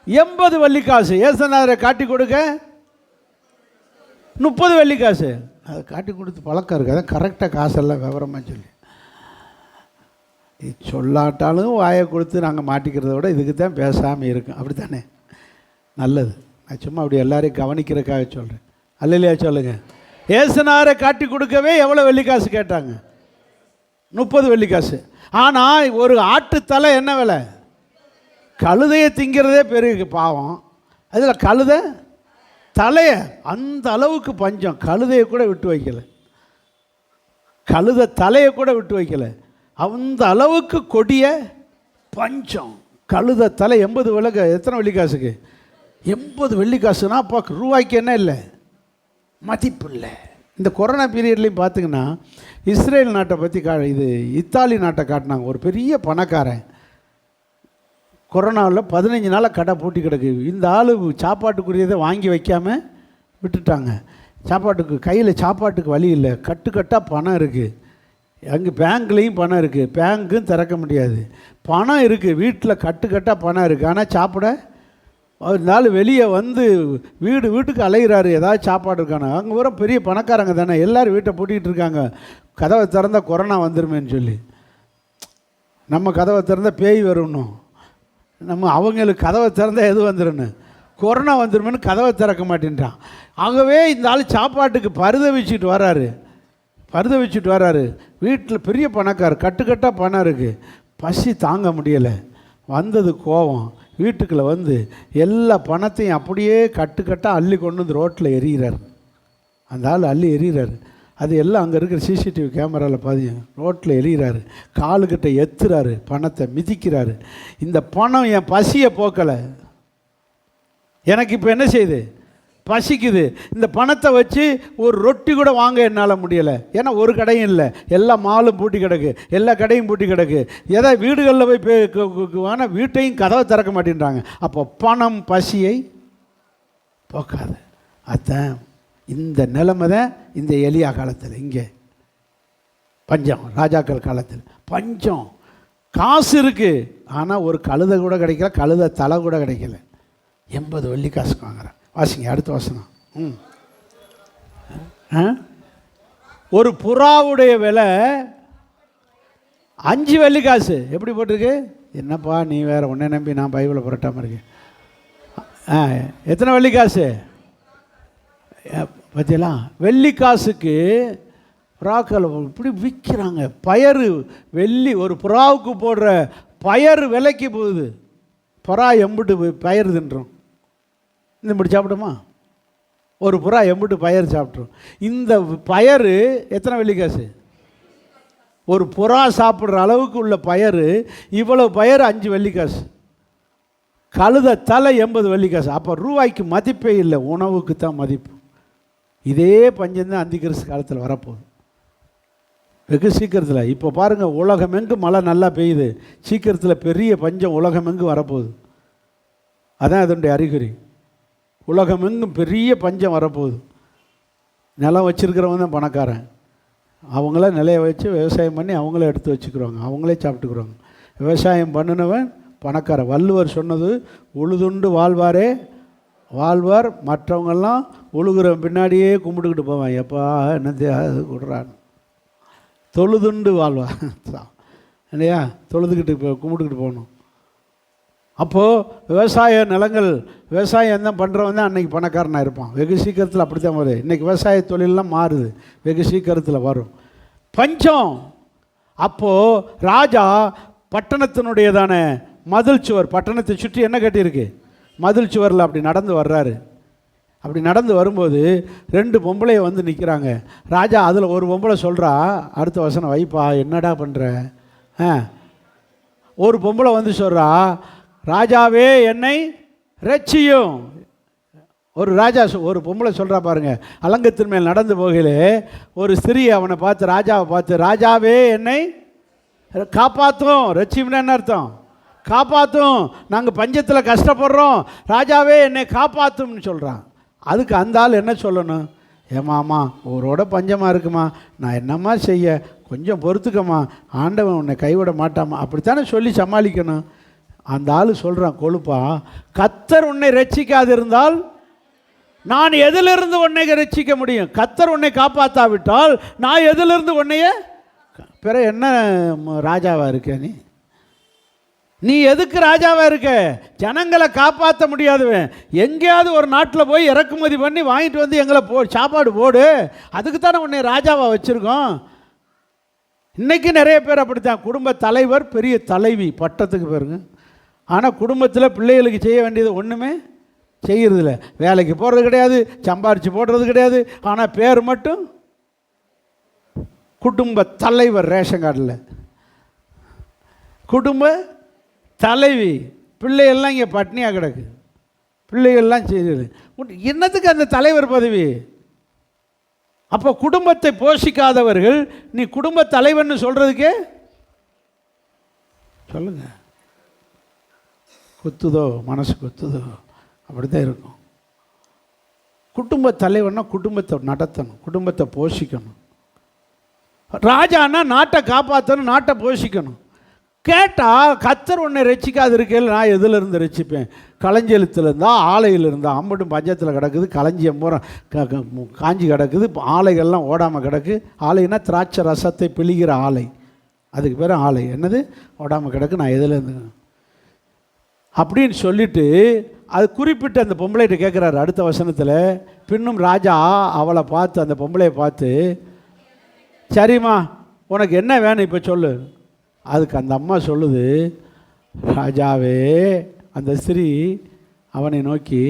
80 வெள்ளிக்காசு. ஏசுநாதரை காட்டி கொடுக்க 30 வெள்ளிக்காசு. அதை காட்டி கொடுத்து பழக்கம் இருக்குது. அதான் கரெக்டாக காசெல்லாம் விவரமாக சொல்லி சொல்லாட்டாலும் வாயை கொடுத்து நாங்கள் மாட்டிக்கிறத விட இதுக்கு தான் பேசாமல் இருக்கும். அப்படி தானே? நல்லது. நான் சும்மா அப்படி எல்லாரையும் கவனிக்கிறதுக்காக சொல்கிறேன். அல்லையா சொல்லுங்கள். ஏசுநாதரை காட்டி கொடுக்கவே எவ்வளோ வெள்ளிக்காசு கேட்டாங்க? 30 வெள்ளிக்காசு. ஆனால் ஒரு ஆட்டுத்தலை என்ன விலை? கழுதையை திங்கிறதே பெரிய பாவம். அதில் கழுதை தலையை அந்த அளவுக்கு பஞ்சம். கழுதையை கூட விட்டு வைக்கலை, கழுதை தலையை கூட விட்டு வைக்கலை. அந்த அளவுக்கு கொடிய பஞ்சம். கழுதை தலை 80 விலை. எத்தனை வெள்ளிக்காசுக்கு? 80 வெள்ளிக்காசுனா அப்போ ரூபாய்க்கு என்ன இல்லை, மதிப்பு இல்லை. இந்த கொரோனா பீரியட்லேயும் பார்த்திங்கன்னா இஸ்ரேல் நாட்டை பற்றி இது இத்தாலி நாட்டை காட்டினாங்க. ஒரு பெரிய பணக்காரன் கொரோனாவில் 15 நாளாக கடை பூட்டி கிடக்கு. இந்த ஆள் சாப்பாட்டுக்குரியதை வாங்கி வைக்காமல் விட்டுட்டாங்க. சாப்பாட்டுக்கு கையில் சாப்பாட்டுக்கு வழி இல்லை, கட்டுக்கட்டாக பணம் இருக்குது. அங்கே பேங்க்லேயும் பணம் இருக்குது, பேங்க்கும் திறக்க முடியாது. பணம் இருக்குது, வீட்டில் கட்டுக்கட்டாக பணம் இருக்குது, ஆனால் சாப்பிட ஒரு நாள் வெளியே வந்து வீட்டுக்கு அலைகிறாரு, ஏதாவது சாப்பாடு இருக்கானு. அங்கே வர பெரிய பணக்காரங்க தானே, எல்லோரும் வீட்டை பூட்டிக்கிட்டு இருக்காங்க. கதவை திறந்தால் கொரோனா வந்துருமேன்னு சொல்லி. நம்ம கதவை திறந்தால் பேய் வரணும், நம்ம அவங்களுக்கு கதவை திறந்தால் எது வந்துடணும், கொரோனா வந்துருமேன்னு கதவை திறக்க மாட்டேன்றான். ஆகவே இந்த ஆள் சாப்பாட்டுக்கு பரிதவிச்சுட்டு வராரு. வீட்டில் பெரிய பணக்காரர், கட்டுக்கட்டாக பணம் இருக்குது, பசி தாங்க முடியலை. வந்தது கோபம், வீட்டுக்குள்ளே வந்து எல்லா பணத்தையும் அப்படியே கட்டுக்கட்டாக அள்ளி கொண்டு வந்து ரோட்டில் எறிகிறார். அந்த ஆள் அள்ளி எறிகிறார். அது எல்லாம் அங்கே இருக்கிற சிசிடிவி கேமராவில் பதியும். ரோட்டில் எறிகிறாரு, காலுக்கிட்ட எத்துறாரு, பணத்தை மிதிக்கிறாரு. இந்த பணம் என் பசியை போக்கலை, எனக்கு இப்போ என்ன செய்யுது, பசிக்குது. இந்த பணத்தை வச்சு ஒரு ரொட்டி கூட வாங்க என்னால் முடியலை. ஏன்னா ஒரு கடையும் இல்லை, எல்லா மாலும் பூட்டி கிடக்கு, எல்லா கடையும் பூட்டி கிடக்கு. எதை வீடுகளில் போய் ஆனால் வீட்டையும் கதவை திறக்க மாட்டேன்றாங்க. அப்போ பணம் பசியை போக்காது. அதுதான் இந்த நிலைமை தான் இந்த எலியா காலத்தில். இங்கே பஞ்சம், ராஜாக்கள் காலத்தில் பஞ்சம். காசு இருக்குது, ஆனால் ஒரு கழுதை கூட கிடைக்கல, கழுதை தலை கூட கிடைக்கல. 80 வெள்ளி காசுக்கு வாங்குறேன். வாசிங்க அடுத்த வசனம். ஒரு புறாவுடைய விலை 5 வெள்ளி காசு. எப்படி போட்டிருக்கு? என்னப்பா நீ வேற, உன்னை நம்பி நான் பைபிளை புரட்டாமல் இருக்கேன். எத்தனை வெள்ளி காசு பற்றியெல்லாம்? வெள்ளி காசுக்கு புறாக்கள் இப்படி விற்கிறாங்க. பயறு வெள்ளி, ஒரு புறாவுக்கு போடுற பயறு விலைக்கு போகுது. புறா எம்பிட்டு பயிர் தின்றோம், இந்த இப்படி சாப்பிடுமா? ஒரு புறா எம்பிட்டு பயிர் சாப்பிட்றோம். இந்த பயறு எத்தனை வெள்ளி காசு? ஒரு புறா சாப்பிட்ற அளவுக்கு உள்ள பயறு, இவ்வளவு பயறு 5 வெள்ளி காசு. கழுத தலை 80 வெள்ளி காசு. அப்போ ரூபாய்க்கு மதிப்பே இல்லை, உணவுக்கு தான் மதிப்பு. இதே பஞ்சம்தான் அந்தி கிறிஸ்து காலத்தில் வரப்போகுது, வெகு சீக்கிரத்தில். இப்போ பாருங்கள், உலகமெங்கு மழை நல்லா பெய்யுது, சீக்கிரத்தில் பெரிய பஞ்சம் உலகமெங்கு வரப்போகுது. அதான் அதனுடைய அறிகுறி. உலகமெங்கும் பெரிய பஞ்சம் வரப்போகுது. நிலம் வச்சுருக்கிறவங்க தான் பணக்காரன், அவங்கள நிலையை வச்சு விவசாயம் பண்ணி அவங்களே எடுத்து வச்சுக்கிறவங்க, அவங்களே சாப்பிட்டுக்குறவங்க. விவசாயம் பண்ணினவன் பணக்காரன். வள்ளுவர் சொன்னது, உழுதுண்டு வாழ்வாரே வாழ்வார், மற்றவங்கெல்லாம் உழுகுற பின்னாடியே கும்பிட்டுக்கிட்டு போவான். எப்பா என்னத்தையாவது விடுறான், தொழுதுண்டு வாழ்வார் இல்லையா? தொழுதுகிட்டு கும்பிட்டுக்கிட்டு போகணும். அப்போது விவசாய நிலங்கள், விவசாயம் தான் பண்ணுறவன் தான் அன்றைக்கி பணக்காரனாக இருப்பான். வெகு சீக்கிரத்தில் அப்படி தான் வருது. இன்றைக்கி விவசாய தொழிலெலாம் மாறுது, வெகு சீக்கிரத்தில் வரும் பஞ்சம். அப்போது ராஜா பட்டணத்தினுடையதான மதில் சுவர், பட்டணத்தை சுற்றி என்ன கட்டியிருக்கு, மதில் சுவரில் அப்படி நடந்து வர்றாரு. அப்படி நடந்து வரும்போது 2 பொம்பளையை வந்து நிற்கிறாங்க. ராஜா அதில் ஒரு பொம்பளை சொல்கிறா, அடுத்த வசனம் வைப்பா, என்னடா பண்ணுற? ஒரு பொம்பளை வந்து சொல்கிறா, ராஜாவே என்னை ரட்சியும். ஒரு பொம்பளை சொல்கிறா பாருங்க, அலங்கத்தின் மேல் நடந்து போகலே ஒரு ஸ்திரீ அவனை பார்த்து, ராஜாவை பார்த்து, ராஜாவே என்னை காப்பாற்றும். ரட்சியம்னா என்ன அர்த்தம்? காப்பாற்றும், நாங்கள் பஞ்சத்தில் கஷ்டப்படுறோம், ராஜாவே என்னை காப்பாற்றும்னு சொல்கிறான். அதுக்கு அந்த ஆள் என்ன சொல்லணும்? ஏமாம்மா ஊரோட பஞ்சமாக இருக்குமா, நான் என்னம்மா செய்ய, கொஞ்சம் பொறுத்துக்கம்மா, ஆண்டவன் உன்னை கைவிட மாட்டாமா, அப்படித்தானே சொல்லி சமாளிக்கணும். அந்த ஆள் சொல்கிறான் கொழுப்பா, கர்த்தர் உன்னை ரட்சிக்காது இருந்தால் நான் எதிலிருந்து உன்னை ரட்சிக்க முடியும்? கர்த்தர் உன்னை காப்பாற்றாவிட்டால் நான் எதிலிருந்து உன்னைய பிற என்ன ராஜாவாக இருக்க? நீ எதுக்கு ராஜாவாக இருக்க? ஜனங்களை காப்பாற்ற முடியாதுவேன். எங்கேயாவது ஒரு நாட்டில் போய் இறக்குமதி பண்ணி வாங்கிட்டு வந்து எங்களை சாப்பாடு போடு, அதுக்கு தானே உன்னை ராஜாவாக வச்சுருக்கோம். இன்றைக்கி நிறைய பேர் அப்படித்தான், குடும்ப தலைவர் பெரிய தலைவி பட்டத்துக்கு பேருங்க, ஆனால் குடும்பத்தில் பிள்ளைகளுக்கு செய்ய வேண்டியது ஒன்றுமே செய்கிறதில்ல. வேலைக்கு போகிறது கிடையாது, சம்பாரித்து போடுறது கிடையாது, ஆனால் பேர் மட்டும் குடும்ப தலைவர். ரேஷன் கார்டில் குடும்ப தலைவி. பிள்ளைகள்லாம் இங்கே பட்னியாக கிடக்கு, பிள்ளைகள்லாம் செய்யுது. என்னத்துக்கு அந்த தலைவர் பதவி? அப்போ குடும்பத்தை போஷிக்காதவர்கள் நீ குடும்ப தலைவன் சொல்கிறதுக்கே சொல்லுங்க, குத்துதோ, மனசு குத்துதோ, அப்படித்தான் இருக்கும். குடும்ப தலைவன்னா குடும்பத்தை நடத்தணும், குடும்பத்தை போஷிக்கணும். ராஜான்னா நாட்டை காப்பாற்றணும், நாட்டை போஷிக்கணும். கேட்டால் கர்த்தர் உன்னை ரட்சிக்காது இருக்கையில் நான் எதில் இருந்து ரட்சிப்பேன்? களஞ்சியத்தில் இருந்தால், ஆலையில் இருந்தால், அம்பட்டும் பஞ்சத்தில் கிடக்குது, களஞ்சியம் பூரா காஞ்சி கிடக்குது, ஆலைகள்லாம் ஓடாமல் கிடக்கு. ஆலைன்னா திராட்சை ரசத்தை பிழிகிற ஆலை, அதுக்கு பேர் ஆலை. என்னது? ஓடாமல் கிடக்கு, நான் எதில் இருந்து அப்படின்னு சொல்லிட்டு அது குறிப்பிட்ட அந்த பொம்பளைகிட்ட கேட்குறாரு அடுத்த வசனத்தில். பின்னும் ராஜா அவளை பார்த்து, அந்த பொம்பளையை பார்த்து, சரிம்மா உனக்கு என்ன வேணும் இப்போ சொல்லு. அதுக்கு அந்த அம்மா சொல்லுது, ராஜாவே, அந்த ஸ்திரீ அவனை நோக்கி,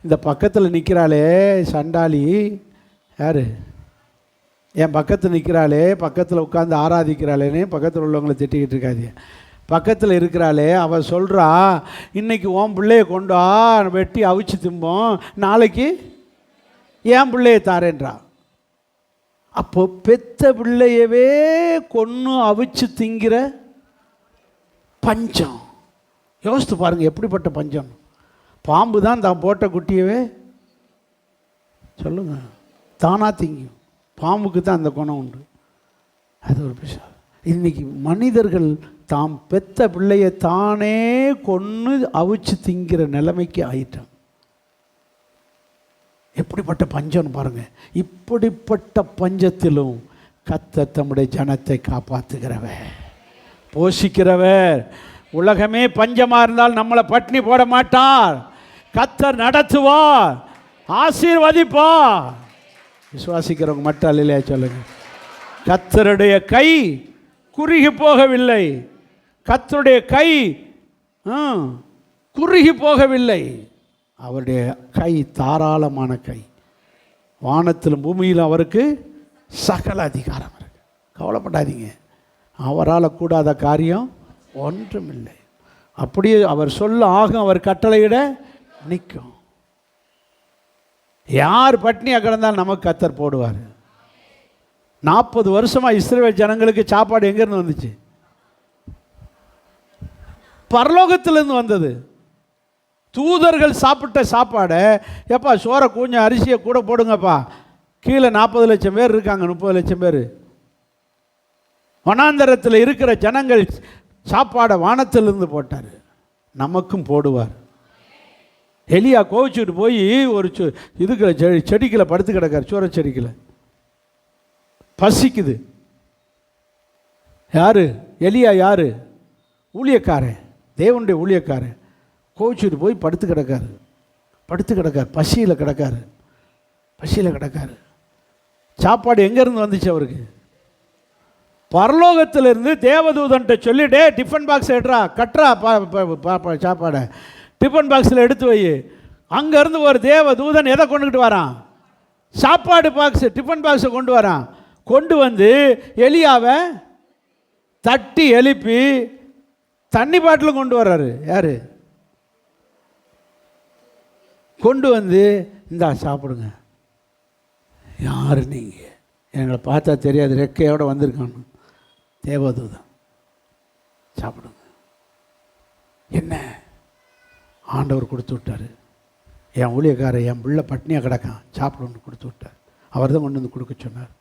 இந்த பக்கத்தில் நிற்கிறாளே சண்டாளி, யார்? என் பக்கத்தில் நிற்கிறாளே, பக்கத்தில் உட்காந்து ஆராதிக்கிறாளேன்னு பக்கத்தில் உள்ளவங்களை திட்டிக்கிட்டு இருக்காதீங்க. பக்கத்தில் இருக்கிறாளே, அவள் சொல்கிறா, இன்றைக்கி உன் பிள்ளையை கொண்டா வெட்டி அவிச்சு திம்போம், நாளைக்கு என் பிள்ளையை தாரேன்றா. அப்போ பெத்த பிள்ளையவே கொன்று அவிச்சு திங்கிற பஞ்சம். யோசித்து பாருங்கள் எப்படிப்பட்ட பஞ்சம். பாம்பு தான் தான் போட்ட குட்டியவே சொல்லுங்க தானாக திங்கும். பாம்புக்கு தான் அந்த குணம் உண்டு. அது ஒரு விஷயம். இன்றைக்கி மனிதர்கள் தாம் பெத்த பிள்ளையை தானே கொன்று அவிச்சு திங்கிற நிலைமைக்கு ஆயிட்டான். எப்படிப்பட்ட பஞ்சம்னு பாருங்கள். இப்படிப்பட்ட பஞ்சத்திலும் கர்த்தர் தம்முடைய ஜனத்தை காப்பாற்றுகிறவர், போஷிக்கிறவர். உலகமே பஞ்சமாக இருந்தால் நம்மளை பட்டினி போட மாட்டார். கர்த்தர் நடத்துவார், ஆசீர்வதிப்பார். விசுவாசிக்கிறவங்க மட்டும் இல்லையா சொல்லுங்கள். கர்த்தருடைய கை குறுகி போகவில்லை, கர்த்தருடைய கை குறுகி போகவில்லை. அவருடைய கை தாராளமான கை. வானத்திலும் பூமியிலும் அவருக்கு சகல அதிகாரம் இருக்கு. கவலைப்படாதீங்க, அவரால் கூடாத காரியம் ஒன்றுமில்லை. அப்படியே அவர் சொல்ல ஆகும், அவர் கட்டளையிட நிற்கும். யார் பட்னியாக கிடந்தால் நமக்கு கர்த்தர் போடுவார். 40 வருஷமாக இஸ்ரவேல் ஜனங்களுக்கு சாப்பாடு எங்கேருந்து வந்துச்சு? பரலோகத்திலேருந்து வந்தது. தூதர்கள் சாப்பிட்ட சாப்பாடை, எப்பா சோறை கொஞ்சம் அரிசியை கூட போடுங்கப்பா, கீழே 40 லட்சம் பேர் இருக்காங்க, 30 லட்சம் பேர். வனாந்தரத்தில் இருக்கிற ஜனங்கள் சாப்பாடை வானத்திலிருந்து போட்டார், நமக்கும் போடுவார். எலியா கோவிச்சுட்டு போய் ஒரு இதுக்குள்ள செடிக்கில் படுத்து கிடக்கார், சோற செடிக்கில் பசிக்குது. யாரு எலியா? யாரு? ஊழியக்காரன், தேவனுடைய ஊழியக்காரன். கோவிச்சுட்டு போய் படுத்து கிடக்காரு, பசியில் கிடக்காரு. சாப்பாடு எங்கேருந்து வந்துச்சு அவருக்கு? பரலோகத்திலிருந்து தேவதூதன்ட்ட சொல்லிட்டே, டிஃபன் பாக்ஸ் எடுறா, கட்டுறா சாப்பாடை டிஃபன் பாக்ஸில் எடுத்து வை. அங்கேருந்து ஒரு தேவதூதன் எதை கொண்டுக்கிட்டு வரான்? சாப்பாடு பாக்ஸ், டிஃபன் பாக்ஸை கொண்டு வரான். கொண்டு வந்து எலியாவை தட்டி எழுப்பி தண்ணி பாட்டிலும் கொண்டு வர்றாரு. யார்? கொண்டு வந்து இந்தா சாப்பிடுங்க. யார் நீங்கள்? எங்களை பார்த்தா தெரியாது, ரெக்கையோடு வந்திருக்கான்னு. தேவதூதன். சாப்பிடுங்க. என்ன? ஆண்டவர் கொடுத்து விட்டார். என் ஊழியக்காரர், என் பிள்ளை பட்னியாக கிடக்கான், சாப்பிடுன்னு கொடுத்து விட்டார். அவர் தான் கொண்டு வந்து கொடுக்க சொன்னார்.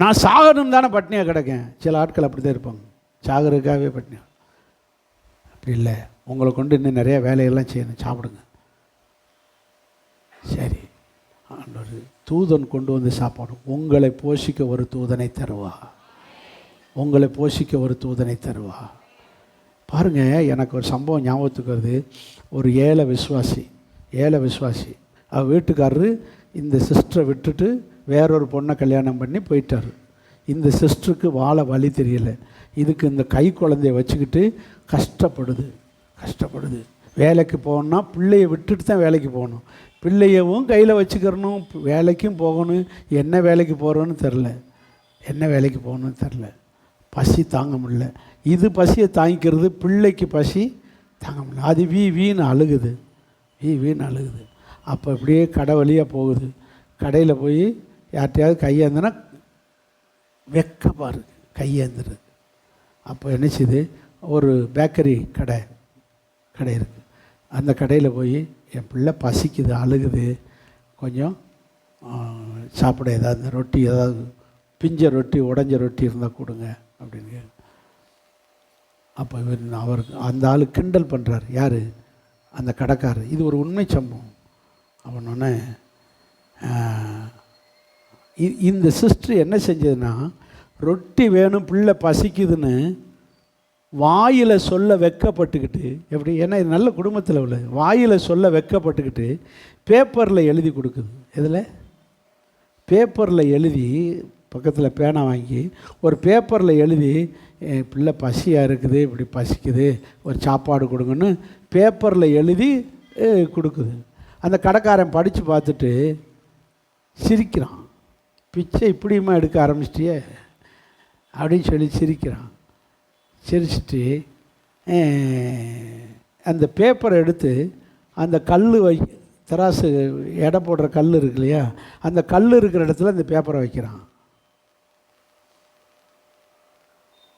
நான் சாகணும் தானே பட்னியாக கிடக்கேன். சில ஆட்கள் அப்படி தான் இருப்பாங்க, சாகருக்காகவே பட்னியாக. அப்படி இல்லை, உங்களை கொண்டு இன்னும் நிறைய வேலையெல்லாம் செய்யணும், சாப்பிடுங்க. சரி, ஆண்டவர் தூதன் கொண்டு வந்து சாப்பாடு. உங்களை போஷிக்க ஒரு தூதனை தருவா, உங்களை போஷிக்க ஒரு தூதனை தருவா. பாருங்கள், எனக்கு ஒரு சம்பவம் ஞாபகத்துக்கு வருது. ஒரு ஏழை விசுவாசி அவர் வீட்டுக்காரரு இந்த சிஸ்டரை விட்டுட்டு வேறொரு பொண்ணை கல்யாணம் பண்ணி போயிட்டார். இந்த சிஸ்டருக்கு வாழ வழி தெரியல. இதுக்கு இந்த கை குழந்தைய வச்சுக்கிட்டு கஷ்டப்படுது. வேலைக்கு போகணுன்னா பிள்ளையை விட்டுட்டு தான் வேலைக்கு போகணும், பிள்ளையவும் கையில் வச்சுக்கிறணும், வேலைக்கும் போகணும். என்ன வேலைக்கு போகிறோன்னு தெரில, பசி தாங்க முடியல. இது பசியை தாங்கிக்கிறது, பிள்ளைக்கு பசி தாங்க முடியல. அது வீணு அழுகுது. அப்போ இப்படியே கடை வழியாக போகுது. கடையில் போய் யார்கிட்டையாவது கையேந்தினா வெக்கப்பாரு கையேந்துறது. அப்போ என்ன செய்யுது, ஒரு பேக்கரி கடை இருக்குது. அந்த கடையில் போய் என் பிள்ளை பசிக்குது, அழுகுது, கொஞ்சம் சாப்பிட ஏதாவது ரொட்டி, ஏதாவது பிஞ்ச ரொட்டி உடஞ்ச ரொட்டி இருந்தால் கொடுங்க அப்படின்னு. அப்போ அவருக்கு அந்த ஆள் கிண்டல் பண்ணுறார். யார்? அந்த கடைக்காரர். இது ஒரு உண்மை சம்பவம். அவனோடனே இந்த சிஸ்டர் என்ன செஞ்சதுன்னா, ரொட்டி வேணும் பிள்ளை பசிக்குதுன்னு வாயில் சொல்ல வெக்கப்பட்டுக்கிட்டு, எப்படி, ஏன்னா இது நல்ல குடும்பத்தில் உள்ள, வாயில் சொல்ல வெக்கப்பட்டுக்கிட்டு பேப்பரில் எழுதி கொடுக்குது. எதில்? பேப்பரில் எழுதி, பக்கத்தில் பேனா வாங்கி ஒரு பேப்பரில் எழுதி, பிள்ளை பசியாக இருக்குது, இப்படி பசிக்குது, ஒரு சாப்பாடு கொடுங்கன்னு பேப்பரில் எழுதி கொடுக்குது. அந்த கடைக்காரன் படித்து பார்த்துட்டு சிரிக்கிறான். பிச்சை இப்படியுமா எடுக்க ஆரம்பிச்சிட்டியே அப்படின்னு சொல்லி சிரிக்கிறான். சிரிச்சிட்டு அந்த பேப்பரை எடுத்து அந்த கல் தராசு எடை போடுற கல் இருக்கு இல்லையா, அந்த கல் இருக்கிற இடத்துல அந்த பேப்பரை வைக்கிறான்.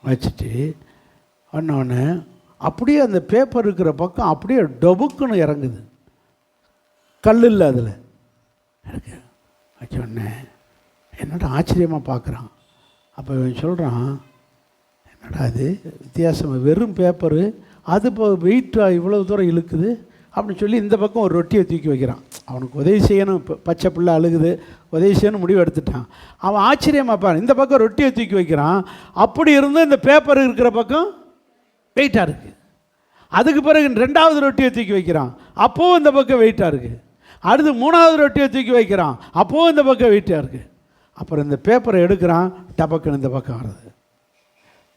வச்சுட்டு ஒன்று அப்படியே அந்த பேப்பர் இருக்கிற பக்கம் அப்படியே டொபுக்குன்னு இறங்குது. கல் இல்லை அதில். எனக்கு வச்சோடனே என்னோட ஆச்சரியமாக பார்க்குறான். அப்போ இவன் சொல்கிறான், என்னடா அது வித்தியாசமாக, வெறும் பேப்பரு, அது இப்போ வெயிட்டாக இவ்வளோ தூரம் இழுக்குது அப்படின்னு சொல்லி இந்த பக்கம் ஒரு ரொட்டியை தூக்கி வைக்கிறான். அவனுக்கு உதவி செய்யணும், பச்சை பிள்ளை அழுகுது, உதவி செய்யணும் முடிவு எடுத்துட்டான். அவன் ஆச்சரியமாப்பான். இந்த பக்கம் ரொட்டியை தூக்கி வைக்கிறான். அப்படி இருந்து இந்த பேப்பர் இருக்கிற பக்கம் வெயிட்டாக இருக்குது. அதுக்கு பிறகு ரெண்டாவது ரொட்டியை தூக்கி வைக்கிறான். அப்போவும் இந்த பக்கம் வெயிட்டாக இருக்குது. அடுத்து மூணாவது ரொட்டியை தூக்கி வைக்கிறான். அப்போவும் இந்த பக்கம் வெயிட்டாக இருக்குது. அப்புறம் இந்த பேப்பரை எடுக்கிறான், டபக்குன்னு இந்த பக்கம் வருது.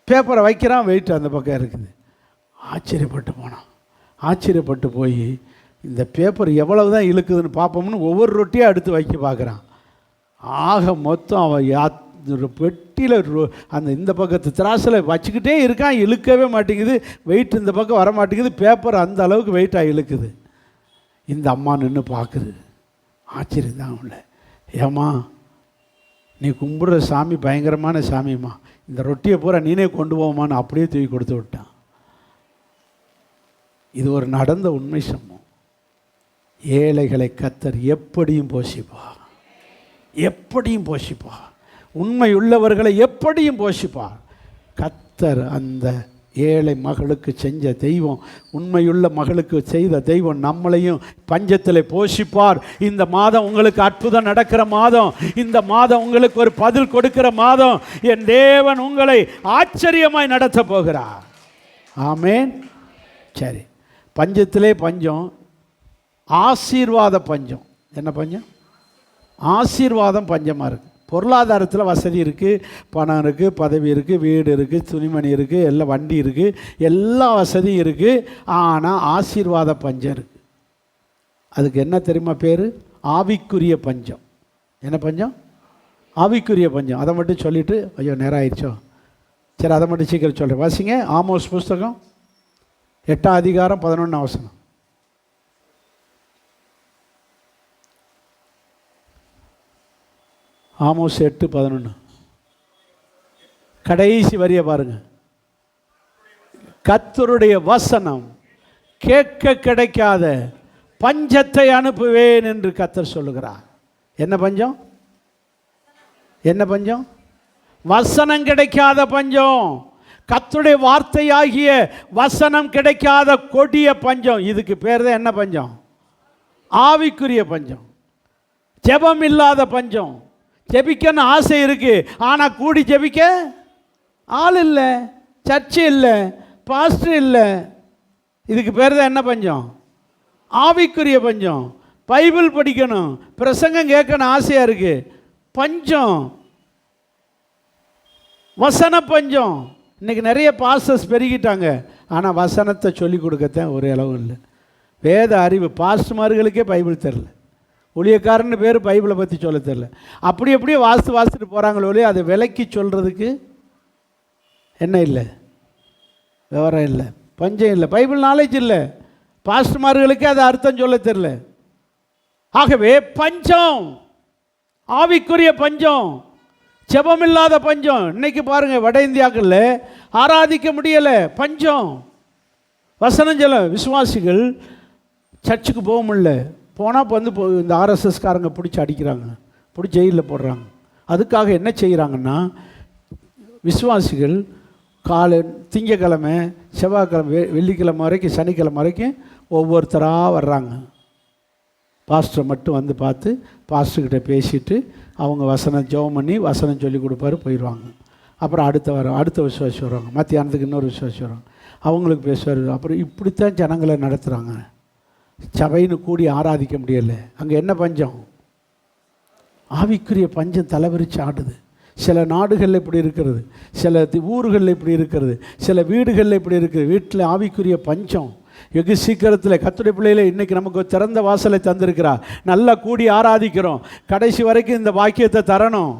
பேப்பரை வைக்கிறான், வெயிட் அந்த பக்கம் இருக்குது. ஆச்சரியப்பட்டு போனான். ஆச்சரியப்பட்டு போய் இந்த பேப்பர் எவ்வளவு தான் இழுக்குதுன்னு பார்ப்போம்னு ஒவ்வொரு ரொட்டியாக எடுத்து வைக்க பார்க்குறான். ஆக மொத்தம் அவன் பெட்டியில் அந்த இந்த பக்கத்து திராசில் வச்சுக்கிட்டே இருக்கான். இழுக்கவே மாட்டேங்குது, வெயிட் இந்த பக்கம் வர மாட்டேங்குது. பேப்பர் அந்த அளவுக்கு வெயிட்டாக இழுக்குது. இந்த அம்மா நின்று பார்க்குது. ஆச்சரியம் தான் உள்ள. ஏம்மா, நீ கும்பிடுற சாமி பயங்கரமான சாமிம்மா, இந்த ரொட்டியை பூரா நீனே கொண்டு போமான்னு அப்படியே தூக்கி கொடுத்து விட்டான். இது ஒரு நடந்த உண்மை சம்பவம். ஏழைகளை கர்த்தர் எப்படியும் போஷிப்பார், எப்படியும் போஷிப்பார். உண்மை உள்ளவர்களை எப்படியும் போஷிப்பார். கர்த்தர் அந்த ஏழை மகளுக்கு செஞ்ச தெய்வம், உண்மையுள்ள மகளுக்கு செய்த தெய்வம் நம்மளையும் பஞ்சத்தில் போஷிப்பார். இந்த மாதம் உங்களுக்கு அற்புதம் நடக்கிற மாதம், இந்த மாதம் உங்களுக்கு ஒரு பதில் கொடுக்கிற மாதம். என் தேவன் உங்களை ஆச்சரியமாய் நடத்த போகிறார். ஆமேன். சரி, பஞ்சத்திலே பஞ்சம், ஆசீர்வாத பஞ்சம். என்ன பஞ்சம்? ஆசீர்வாதம் பஞ்சமாக இருக்குது. பொருளாதாரத்தில் வசதி இருக்குது, பணம் இருக்குது, பதவி இருக்குது, வீடு இருக்குது, துணிமணி இருக்குது, எல்லாம் வண்டி இருக்குது, எல்லா வசதியும் இருக்குது. ஆனால் ஆசீர்வாத பஞ்சம் இருக்குது. அதுக்கு என்ன தெரியுமா பேர்? ஆவிக்குரிய பஞ்சம். என்ன பஞ்சம்? ஆவிக்குரிய பஞ்சம். அதை மட்டும் சொல்லிவிட்டு, ஐயோ நேரம் ஆயிடுச்சோ, சரி அதை மட்டும் சீக்கிரம் சொல்கிறேன். வாசிங்க ஆமோஸ் புஸ்தகம் 8ஆம் அதிகாரம் 11ஆம் வசனம். ஆமோஸ் 8:11 கடைசி வரியை பாருங்க. கர்த்தருடைய வசனம் கேட்க கிடைக்காத பஞ்சத்தை அனுப்புவேன் என்று கர்த்தர் சொல்லுகிறார். என்ன பஞ்சம்? என்ன பஞ்சம்? வசனம் கிடைக்காத பஞ்சம். கர்த்தருடைய வார்த்தையாகிய வசனம் கிடைக்காத கொடிய பஞ்சம். இதுக்கு பேர் தான் என்ன பஞ்சம்? ஆவிக்குரிய பஞ்சம். ஜெபம் இல்லாத பஞ்சம். ஜெபிக்கன்னு ஆசை இருக்கு, ஆனால் கூடி ஜெபிக்க ஆள் இல்லை, சர்ச்சு இல்லை, பாஸ்டர் இல்லை. இதுக்கு பேர் தான் என்ன பஞ்சம்? ஆவிக்குரிய பஞ்சம். பைபிள் படிக்கணும், பிரசங்கம் கேட்கணும் ஆசையாக இருக்கு, பஞ்சம், வசன பஞ்சம். இன்னைக்கு நிறைய பாஸ்டர்ஸ் பெருகிட்டாங்க, ஆனால் வசனத்தை சொல்லி கொடுக்கத்தான் ஒரு அளவு இல்லை. வேத அறிவு பாஸ்டர்மார்களுக்கே பைபிள் தெரில, ஊழியக்காரன்னு பேர் பைபிளை பற்றி சொல்ல தெரில. அப்படி அப்படியே வாசிட்டு போகிறாங்களோ இல்லையா, அதை விலைக்கு சொல்கிறதுக்கு என்ன இல்லை, விவரம் இல்லை, பஞ்சம் இல்லை, பைபிள் நாலேஜ் இல்லை, பாஸ்டர்மார்களுக்கே அதை அர்த்தம் சொல்ல தெரில. ஆகவே பஞ்சம், ஆவிக்குரிய பஞ்சம், ஜெபமில்லாத பஞ்சம். இன்னைக்கு பாருங்க, வட இந்தியாக்களில் ஆராதிக்க முடியலை, பஞ்சம். வசனம் சொல்ல விசுவாசிகள் சர்ச்சுக்கு போக முடியல. போனால் இப்போ வந்து இந்த ஆர்எஸ்எஸ்காரங்க பிடிச்சி அடிக்கிறாங்க, பிடிச்சி ஜெயிலில் போடுறாங்க. அதுக்காக என்ன செய்கிறாங்கன்னா, விசுவாசிகள் திங்கக்கிழமை, செவ்வாய்க்கிழமை, வெள்ளிக்கிழமை வரைக்கும், சனிக்கிழமை வரைக்கும் ஒவ்வொருத்தராக வர்றாங்க. பாஸ்டரை மட்டும் வந்து பார்த்து பாஸ்டர்கிட்ட பேசிட்டு அவங்க வசனம் ஜெபம் பண்ணி வசனம் சொல்லி கொடுப்பாரு, போயிடுவாங்க. அப்புறம் அடுத்த விசுவாசி வருவாங்க, மத்தியானத்துக்கு இன்னொரு விசுவாசி வருவாங்க, அவங்களுக்கு பேசுவார். அப்புறம் இப்படித்தான் ஜனங்களை நடத்துகிறாங்க. சபைன்னு கூடி ஆராதிக்க முடியலை. அங்கே என்ன பஞ்சம்? ஆவிக்குரிய பஞ்சம் தலைவிரிச்சு ஆடுது. சில நாடுகளில் இப்படி இருக்கிறது, சில ஊர்களில் இப்படி இருக்கிறது, சில வீடுகளில் இப்படி இருக்குது. வீட்டில் ஆவிக்குரிய பஞ்சம். வெகு சீக்கிரத்தில் கர்த்தருடைய பிள்ளைகளை இன்றைக்கி நமக்கு திறந்த வாசலை தந்திருக்கிறா. நல்லா கூடி ஆராதிக்கிறோம். கடைசி வரைக்கும் இந்த வாக்கியத்தை தரணும்,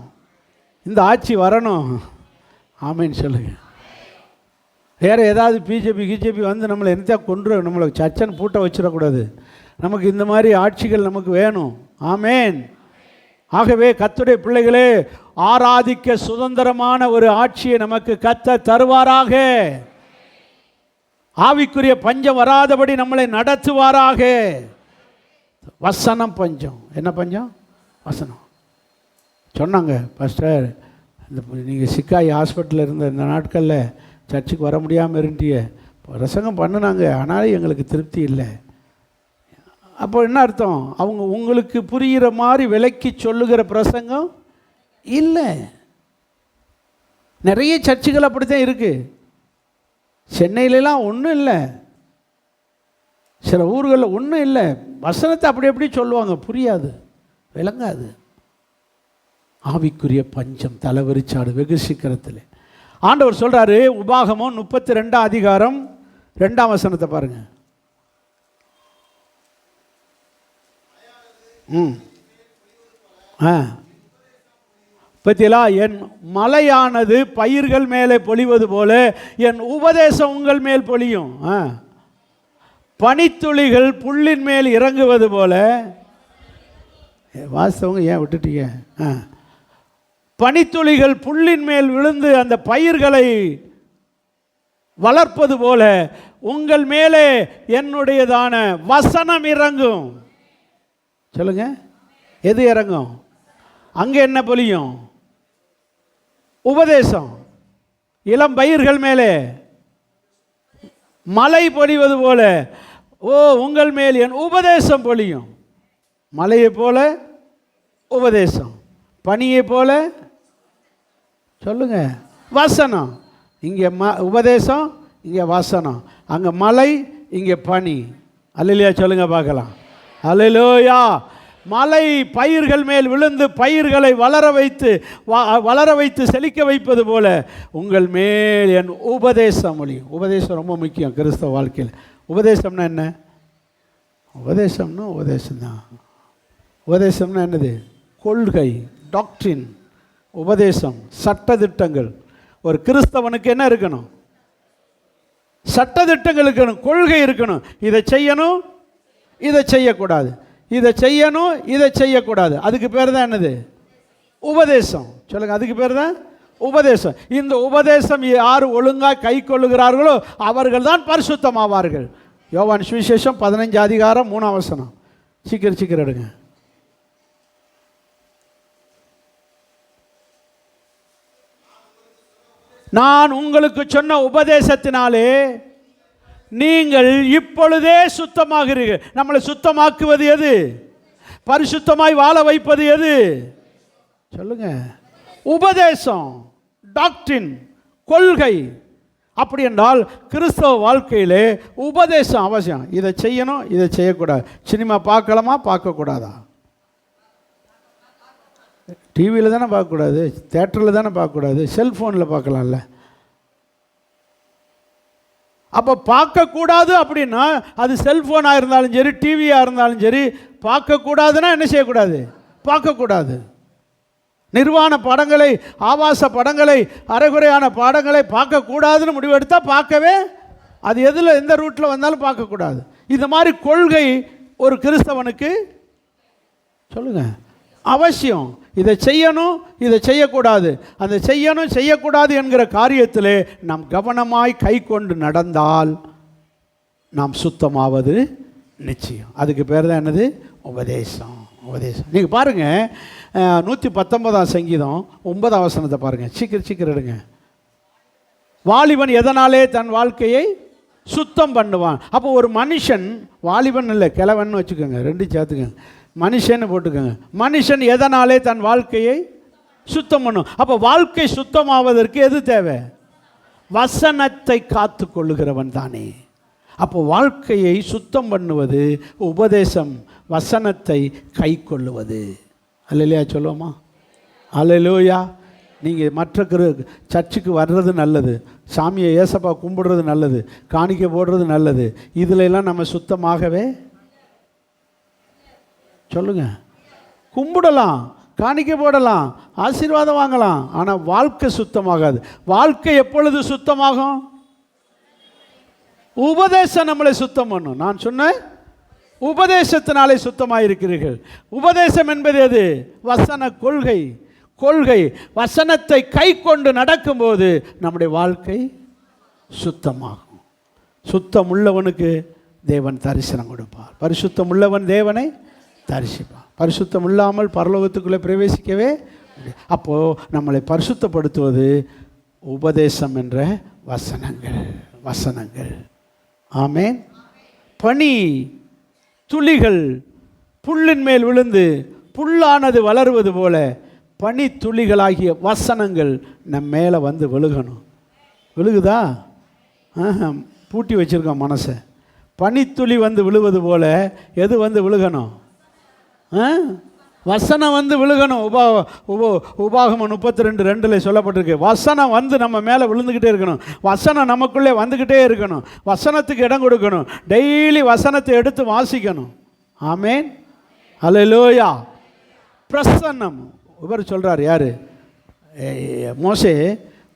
இந்த ஆட்சி வரணும். ஆமேன்னு சொல்லுங்கள். வேறு ஏதாவது பிஜேபி வந்து நம்மளை என்னத்தையா கொன்று நம்மளை சர்ச்சன் பூட்ட வச்சிடக்கூடாது. நமக்கு இந்த மாதிரி ஆட்சிகள் நமக்கு வேணும். ஆமேன். ஆகவே கர்த்தருடைய பிள்ளைகளே, ஆராதிக்க சுதந்திரமான ஒரு ஆட்சியை நமக்கு கர்த்தர் தருவாராக. ஆவிக்குரிய பஞ்சம் வராதபடி நம்மளை நடத்துவாராக. வசனம் பஞ்சம். என்ன பஞ்சம்? வசனம். சொன்னாங்க பாஸ்டர், நீங்கள் சிக்காய் ஹாஸ்பிட்டலில் இருந்த இந்த நாட்களில் சர்ச்சுக்கு வர முடியாமல் இருந்துட்டிய, பிரசங்கம் பண்ணினாங்க, ஆனாலும் எங்களுக்கு திருப்தி இல்லை. அப்போ என்ன அர்த்தம்? அவங்க உங்களுக்கு புரிகிற மாதிரி விலைக்கு சொல்லுகிற பிரசங்கம் இல்லை. நிறைய சர்ச்சுகள் அப்படி தான் இருக்குது. சென்னையிலலாம் ஒன்றும் இல்லை, சில ஊர்களில் ஒன்றும் இல்லை. வசனத்தை அப்படி எப்படி சொல்லுவாங்க, புரியாது, விளங்காது. ஆவிக்குரிய பஞ்சம் தலைவரிச்சாடு வெகு சீக்கிரத்தில். ஆண்டவர் சொல்கிறாரு, உபாகமம் 32 அதிகாரம் 2ஆம் வசனத்தை பாருங்க. பத்தியலா, என் மலையானது பயிர்கள் மேலே பொழிவது போல என் உபதேசம் உங்கள் மேல் பொழியும். பனித்துளிகள் புல்லின் மேல் இறங்குவது போல. வாஸ்தவங்க ஏன் விட்டுட்டீங்க? பனித்துளிகள் புல்லின் மேல் விழுந்து அந்த பயிர்களை வளர்ப்பது போல உங்கள் மேலே என்னுடையதான வசனம் இறங்கும். சொல்லுங்க, எது இறங்கும்? அங்கே என்ன பொழியும்? உபதேசம். இளம் பயிர்கள் மேலே மழை பொழிவது போல உங்கள் மேல் என் உபதேசம் பொழியும். மலையை போல உபதேசம், பனியை போல சொல்லுங்க வசனம். இங்கே உபதேசம், இங்கே வசனம். அங்கே மலை, இங்கே பனி. அல்லேலூயா சொல்லுங்க பார்க்கலாம். அல்லேலூயா. மலை பயிர்கள் மேல் விழுந்து பயிர்களை வளர வைத்து செழிக்க வைப்பது போல உங்கள் மேல் என் உபதேசம் ஒளியும். உபதேசம் ரொம்ப முக்கியம் கிறிஸ்தவ வாழ்க்கையில். உபதேசம்னா என்ன? உபதேசம்தான். உபதேசம்னா என்னது? கொள்கை, டாக்ட்ரின். உபதேசம், சட்டதிட்டங்கள். ஒரு கிறிஸ்தவனுக்கு என்ன இருக்கணும்? சட்டதிட்டங்கள் இருக்கணும், கொள்கை இருக்கணும். இதை செய்யணும், இதை செய்யக்கூடாது, இதை செய்யணும், இதை செய்யக்கூடாது. அதுக்கு பேர் தான் என்னது? உபதேசம். சொல்லுங்க, அதுக்கு பேர் தான் உபதேசம். இந்த உபதேசம் யார் ஒழுங்காக கை கொள்ளுகிறார்களோ அவர்கள் தான் பரிசுத்தமாவார்கள். யோவான் சுவிசேஷம் 15 அதிகாரம் 3ஆம் வசனம். சீக்கிரம் எடுங்க. நான் உங்களுக்கு சொன்ன உபதேசத்தினாலே நீங்கள் இப்பொழுதே சுத்தமாகிறீர்கள். நம்மளை சுத்தமாக்குவது எது? பரிசுத்தமாய் வாழ வைப்பது எது? சொல்லுங்க, உபதேசம், டாக்ட்ரின், கொள்கை. அப்படி என்றால் கிறிஸ்தவ வாழ்க்கையிலே உபதேசம் அவசியம். இதை செய்யணும், இதை செய்யக்கூடாது. சினிமா பார்க்கலாமா, பார்க்கக்கூடாதா? டிவியில் தானே பார்க்கக்கூடாது, தேட்டரில் தானே பார்க்கக்கூடாது, செல்ஃபோனில் பார்க்கலாம்ல. அப்போ பார்க்கக்கூடாது அப்படின்னா அது செல்ஃபோனாக இருந்தாலும் சரி, டிவியாக இருந்தாலும் சரி, பார்க்கக்கூடாதுன்னா என்ன செய்யக்கூடாது? பார்க்கக்கூடாது. நிர்வாண படங்களை, ஆபாச படங்களை, அரைகுறையான படங்களை பார்க்கக்கூடாதுன்னு முடிவெடுத்தால் பார்க்கவே, அது எதில் எந்த ரூட்டில் வந்தாலும் பார்க்கக்கூடாது. இந்த மாதிரி கொள்கை ஒரு கிறிஸ்தவனுக்கு சொல்லுங்க அவசியம். இதை செய்யணும், இதை செய்யக்கூடாது, அந்த செய்யணும் செய்யக்கூடாது என்கிற காரியத்திலே நாம் கவனமாய் கை கொண்டு நடந்தால் நாம் சுத்தமாவது நிச்சயம். அதுக்கு பேர் தான் என்னது? உபதேசம். உபதேசம். நீங்கள் பாருங்கள், 119 சங்கீதம் 9 வசனத்தை பாருங்கள். சீக்கிரம் எடுங்க. வாலிபன் எதனாலே தன் வாழ்க்கையை சுத்தம் பண்ணுவான். அப்போ ஒரு மனுஷன், வாலிபன் இல்லை கிழவன் வச்சுக்கோங்க, ரெண்டு சேர்த்துக்கோங்க, மனுஷன்னு போட்டுக்கோங்க. மனுஷன் எதனாலே தன் வாழ்க்கையை சுத்தம் பண்ணும். அப்போ வாழ்க்கை சுத்தமாவதற்கு எது தேவை? வசனத்தை காத்து கொள்ளுகிறவன் தானே. அப்போ வாழ்க்கையை சுத்தம் பண்ணுவது உபதேசம், வசனத்தை கை கொள்ளுவது. அல்லேலூயா சொல்லுவோமா? அல்லேலூயா. நீங்கள் மற்ற சர்ச்சுக்கு வர்றது நல்லது, சாமியை ஏசப்பா கும்பிடுறது நல்லது, காணிக்கை போடுறது நல்லது. இதில் எல்லாம் நம்ம சுத்தமாகவே சொல்லுங்க. கும்பிடலாம், காணிக்கை போடலாம், ஆசீர்வாதம் வாங்கலாம், ஆனால் வாழ்க்கை சுத்தமாகாது. வாழ்க்கை எப்பொழுது சுத்தமாகும்? உபதேசம் நம்மளை சுத்தம் பண்ணும். நான் சொன்னேன், உபதேசத்தினாலே சுத்தமாக இருக்கிறீர்கள். உபதேசம் என்பது எது? வசன கொள்கை. கொள்கை வசனத்தை கை கொண்டு நடக்கும்போது நம்முடைய வாழ்க்கை சுத்தமாகும். சுத்தம் உள்ளவனுக்கு தேவன் தரிசனம் கொடுப்பார். பரிசுத்தம் உள்ளவன் தேவனை தரிசிப்பார். பரிசுத்தம் இல்லாமல் பரலோகத்துக்குள்ளே பிரவேசிக்கவே முடியாது. அப்போது நம்மளை பரிசுத்தப்படுத்துவது உபதேசம் என்ற வசனங்கள். ஆமென். பனி துளிகள் புல்லின் மேல் விழுந்து புல்லானது வளருவது போல பனி துளிகளாகிய வசனங்கள் நம்ம மேலே வந்து விழுகணும். விழுகுதா? பூட்டி வச்சுருக்கோம் மனசை. பனித்துளி வந்து விழுவது போல எது வந்து விழுகணும்? வசனம் வந்து விழுகணும். உபாகமம் 32:2 சொல்லப்பட்டிருக்கு. வசனம் வந்து நம்ம மேலே விழுந்துக்கிட்டே இருக்கணும். வசனம் நமக்குள்ளே வந்துக்கிட்டே இருக்கணும். வசனத்துக்கு இடம் கொடுக்கணும். டெய்லி வசனத்தை எடுத்து வாசிக்கணும். ஆமென். அல்லேலூயா. பிரசன்னம். இவர் சொல்கிறார், யார்? மோசே,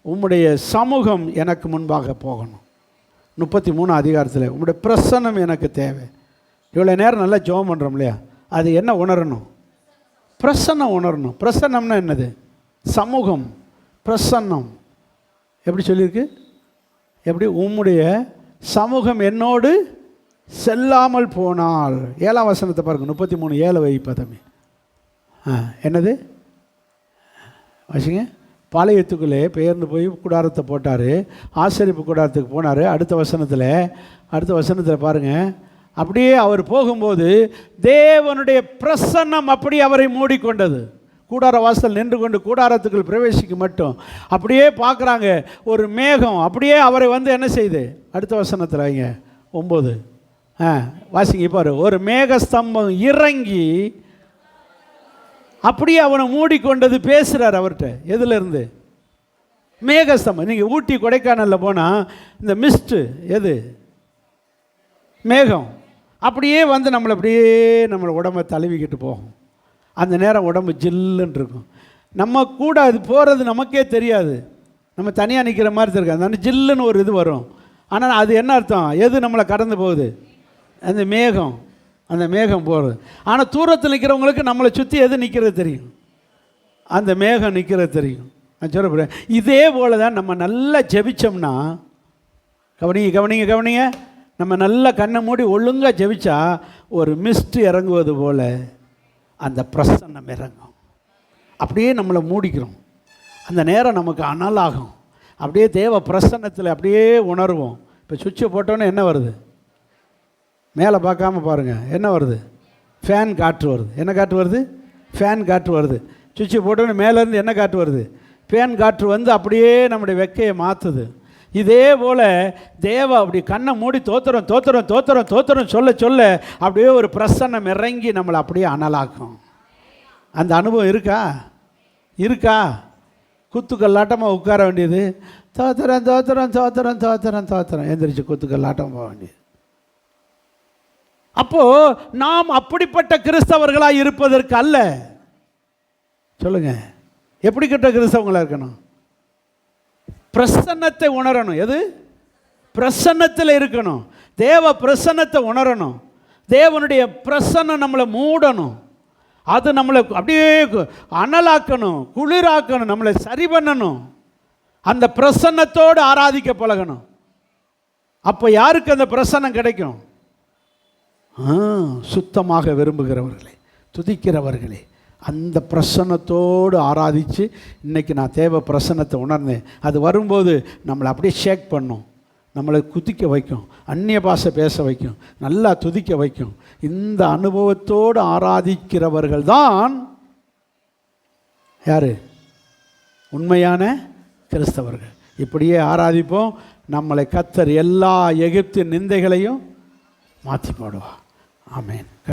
உம்முடைய சமூகம் எனக்கு முன்பாக போகணும். 33 அதிகாரத்தில் உம்முடைய பிரசன்னம் எனக்கு தேவை. இவ்வளோ நேரம் நல்லா ஜெபம் பண்ணுறோம் இல்லையா? அது என்ன உணரணும்? பிரசன்னம் உணரணும். பிரசன்னம்னா என்னது? சமூகம். பிரசன்னம் எப்படி சொல்லியிருக்கு? எப்படி? உம்முடைய சமூகம் என்னோடு செல்லாமல் போனால். 7ஆம் வசனத்தை பாருங்கள். 33:7 வைப்பதமே. என்னது வாசிங்க. பாளையத்துக்குள்ளே பெயர்ந்து போய் கூடாரத்தை போட்டார். ஆசரிப்பு கூடாரத்துக்கு போனார். அடுத்த வசனத்தில் பாருங்கள். அப்படியே அவர் போகும்போது தேவனுடைய பிரசன்னம் அப்படி அவரை மூடிக்கொண்டது. கூடார வாசல் நின்று கொண்டு கூடாரத்துக்குள் பிரவேசிக்க மட்டும் அப்படியே பார்க்குறாங்க. ஒரு மேகம் அப்படியே அவரை வந்து என்ன செய்யுது? அடுத்த வசனத்தில் வைங்க, 9 வாசிங்க பாரு. ஒரு மேகஸ்தம்பம் இறங்கி அப்படியே அவனை மூடிக்கொண்டது. பேசுகிறார் அவர்கிட்ட. எதுலேருந்து? மேகஸ்தம்பம். நீங்கள் ஊட்டி கொடைக்கானலில் போனால் இந்த மிஸ்ட்டு எது? மேகம். அப்படியே வந்து நம்மளை உடம்பை தழுவிக்கிட்டு போகும். அந்த நேரம் உடம்பு ஜில்லுன்னு இருக்கும். நம்ம கூட அது போகிறது நமக்கே தெரியாது. நம்ம தனியாக நிற்கிற மாதிரி தெரியாது. அந்த ஜில்லுன்னு ஒரு இது வரும். ஆனால் அது என்ன அர்த்தம்? எது நம்மளை கடந்து போகுது? அந்த மேகம் போகிறது. ஆனால் தூரத்தில் நிற்கிறவங்களுக்கு நம்மளை சுற்றி எது நிற்கிறது தெரியும்? அந்த மேகம் நிற்கிறது தெரியும். நான் சொல்ல போகிறேன். இதே போல் தான் நம்ம நல்லா ஜெபிச்சோம்னா, கவனிங்க, நம்ம நல்லா கண்ணை மூடி ஒழுங்காக ஜெபிச்சா ஒரு மிஸ்ட் இறங்குவது போல் அந்த பிரசன்னம் இறங்கும். அப்படியே நம்மளை மூடிக்கிறோம். அந்த நேரம் நமக்கு அனலாகும். அப்படியே தேவ பிரசன்னத்தில் அப்படியே உணர்வோம். இப்போ சுவிட்சை போட்டோன்னே என்ன வருது? மேலே பார்க்காம பாருங்கள். என்ன வருது? ஃபேன் காற்று வருது. என்ன காற்று வருது? ஃபேன் காற்று வருது. சுவிட்சை போட்டோன்னே மேலேருந்து என்ன காற்று வருது? ஃபேன் காற்று வந்து அப்படியே நம்முடைய வெக்கையை மாற்றுது. இதே போல் தேவ அப்படி கண்ணை மூடி தோத்திரம் சொல்ல அப்படியே ஒரு பிரசன்னம் இறங்கி நம்மளை அப்படியே அனலாக்கும். அந்த அனுபவம் இருக்கா? குத்துக்கல்லாட்டமாக உட்கார வேண்டியது. தோத்திரம் எந்திரிச்சு குத்துக்கல்லாட்டம் போக வேண்டியது. அப்போது நாம் அப்படிப்பட்ட கிறிஸ்தவர்களாக இருப்பதற்கு அல்ல. சொல்லுங்க, எப்படிப்பட்ட கிறிஸ்தவங்களாக இருக்கணும்? பிரசன்னத்தை உணரணும். எது? பிரசன்னத்தில் இருக்கணும். தேவ பிரசன்னத்தை உணரணும். தேவனுடைய பிரசன்னம் நம்மளை மூடணும். அது நம்மளை அப்படியே அனலாக்கணும், குளிராக்கணும், நம்மளை சரி பண்ணணும். அந்த பிரசன்னத்தோடு ஆராதிக்க பழகணும். அப்போ யாருக்கு அந்த பிரசன்னம் கிடைக்கும்? சுத்தமாக விரும்புகிறவர்களே, துதிக்கிறவர்களே, அந்த பிரசன்னத்தோடு ஆராதித்து, இன்றைக்கி நான் தேவ பிரசன்னத்தை உணர்ந்தேன். அது வரும்போது நம்மளை அப்படியே ஷேக் பண்ணும், நம்மளை குதிக்க வைக்கும், அந்நிய பாஷை பேச வைக்கும், நல்லா துதிக்க வைக்கும். இந்த அனுபவத்தோடு ஆராதிக்கிறவர்கள் தான் யார்? உண்மையான கிறிஸ்தவர்கள். இப்படியே ஆராதிப்போம். நம்மளை கர்த்தர் எல்லா எகிப்தின் நிந்தைகளையும் மாற்றி போடுவார். ஆமென்.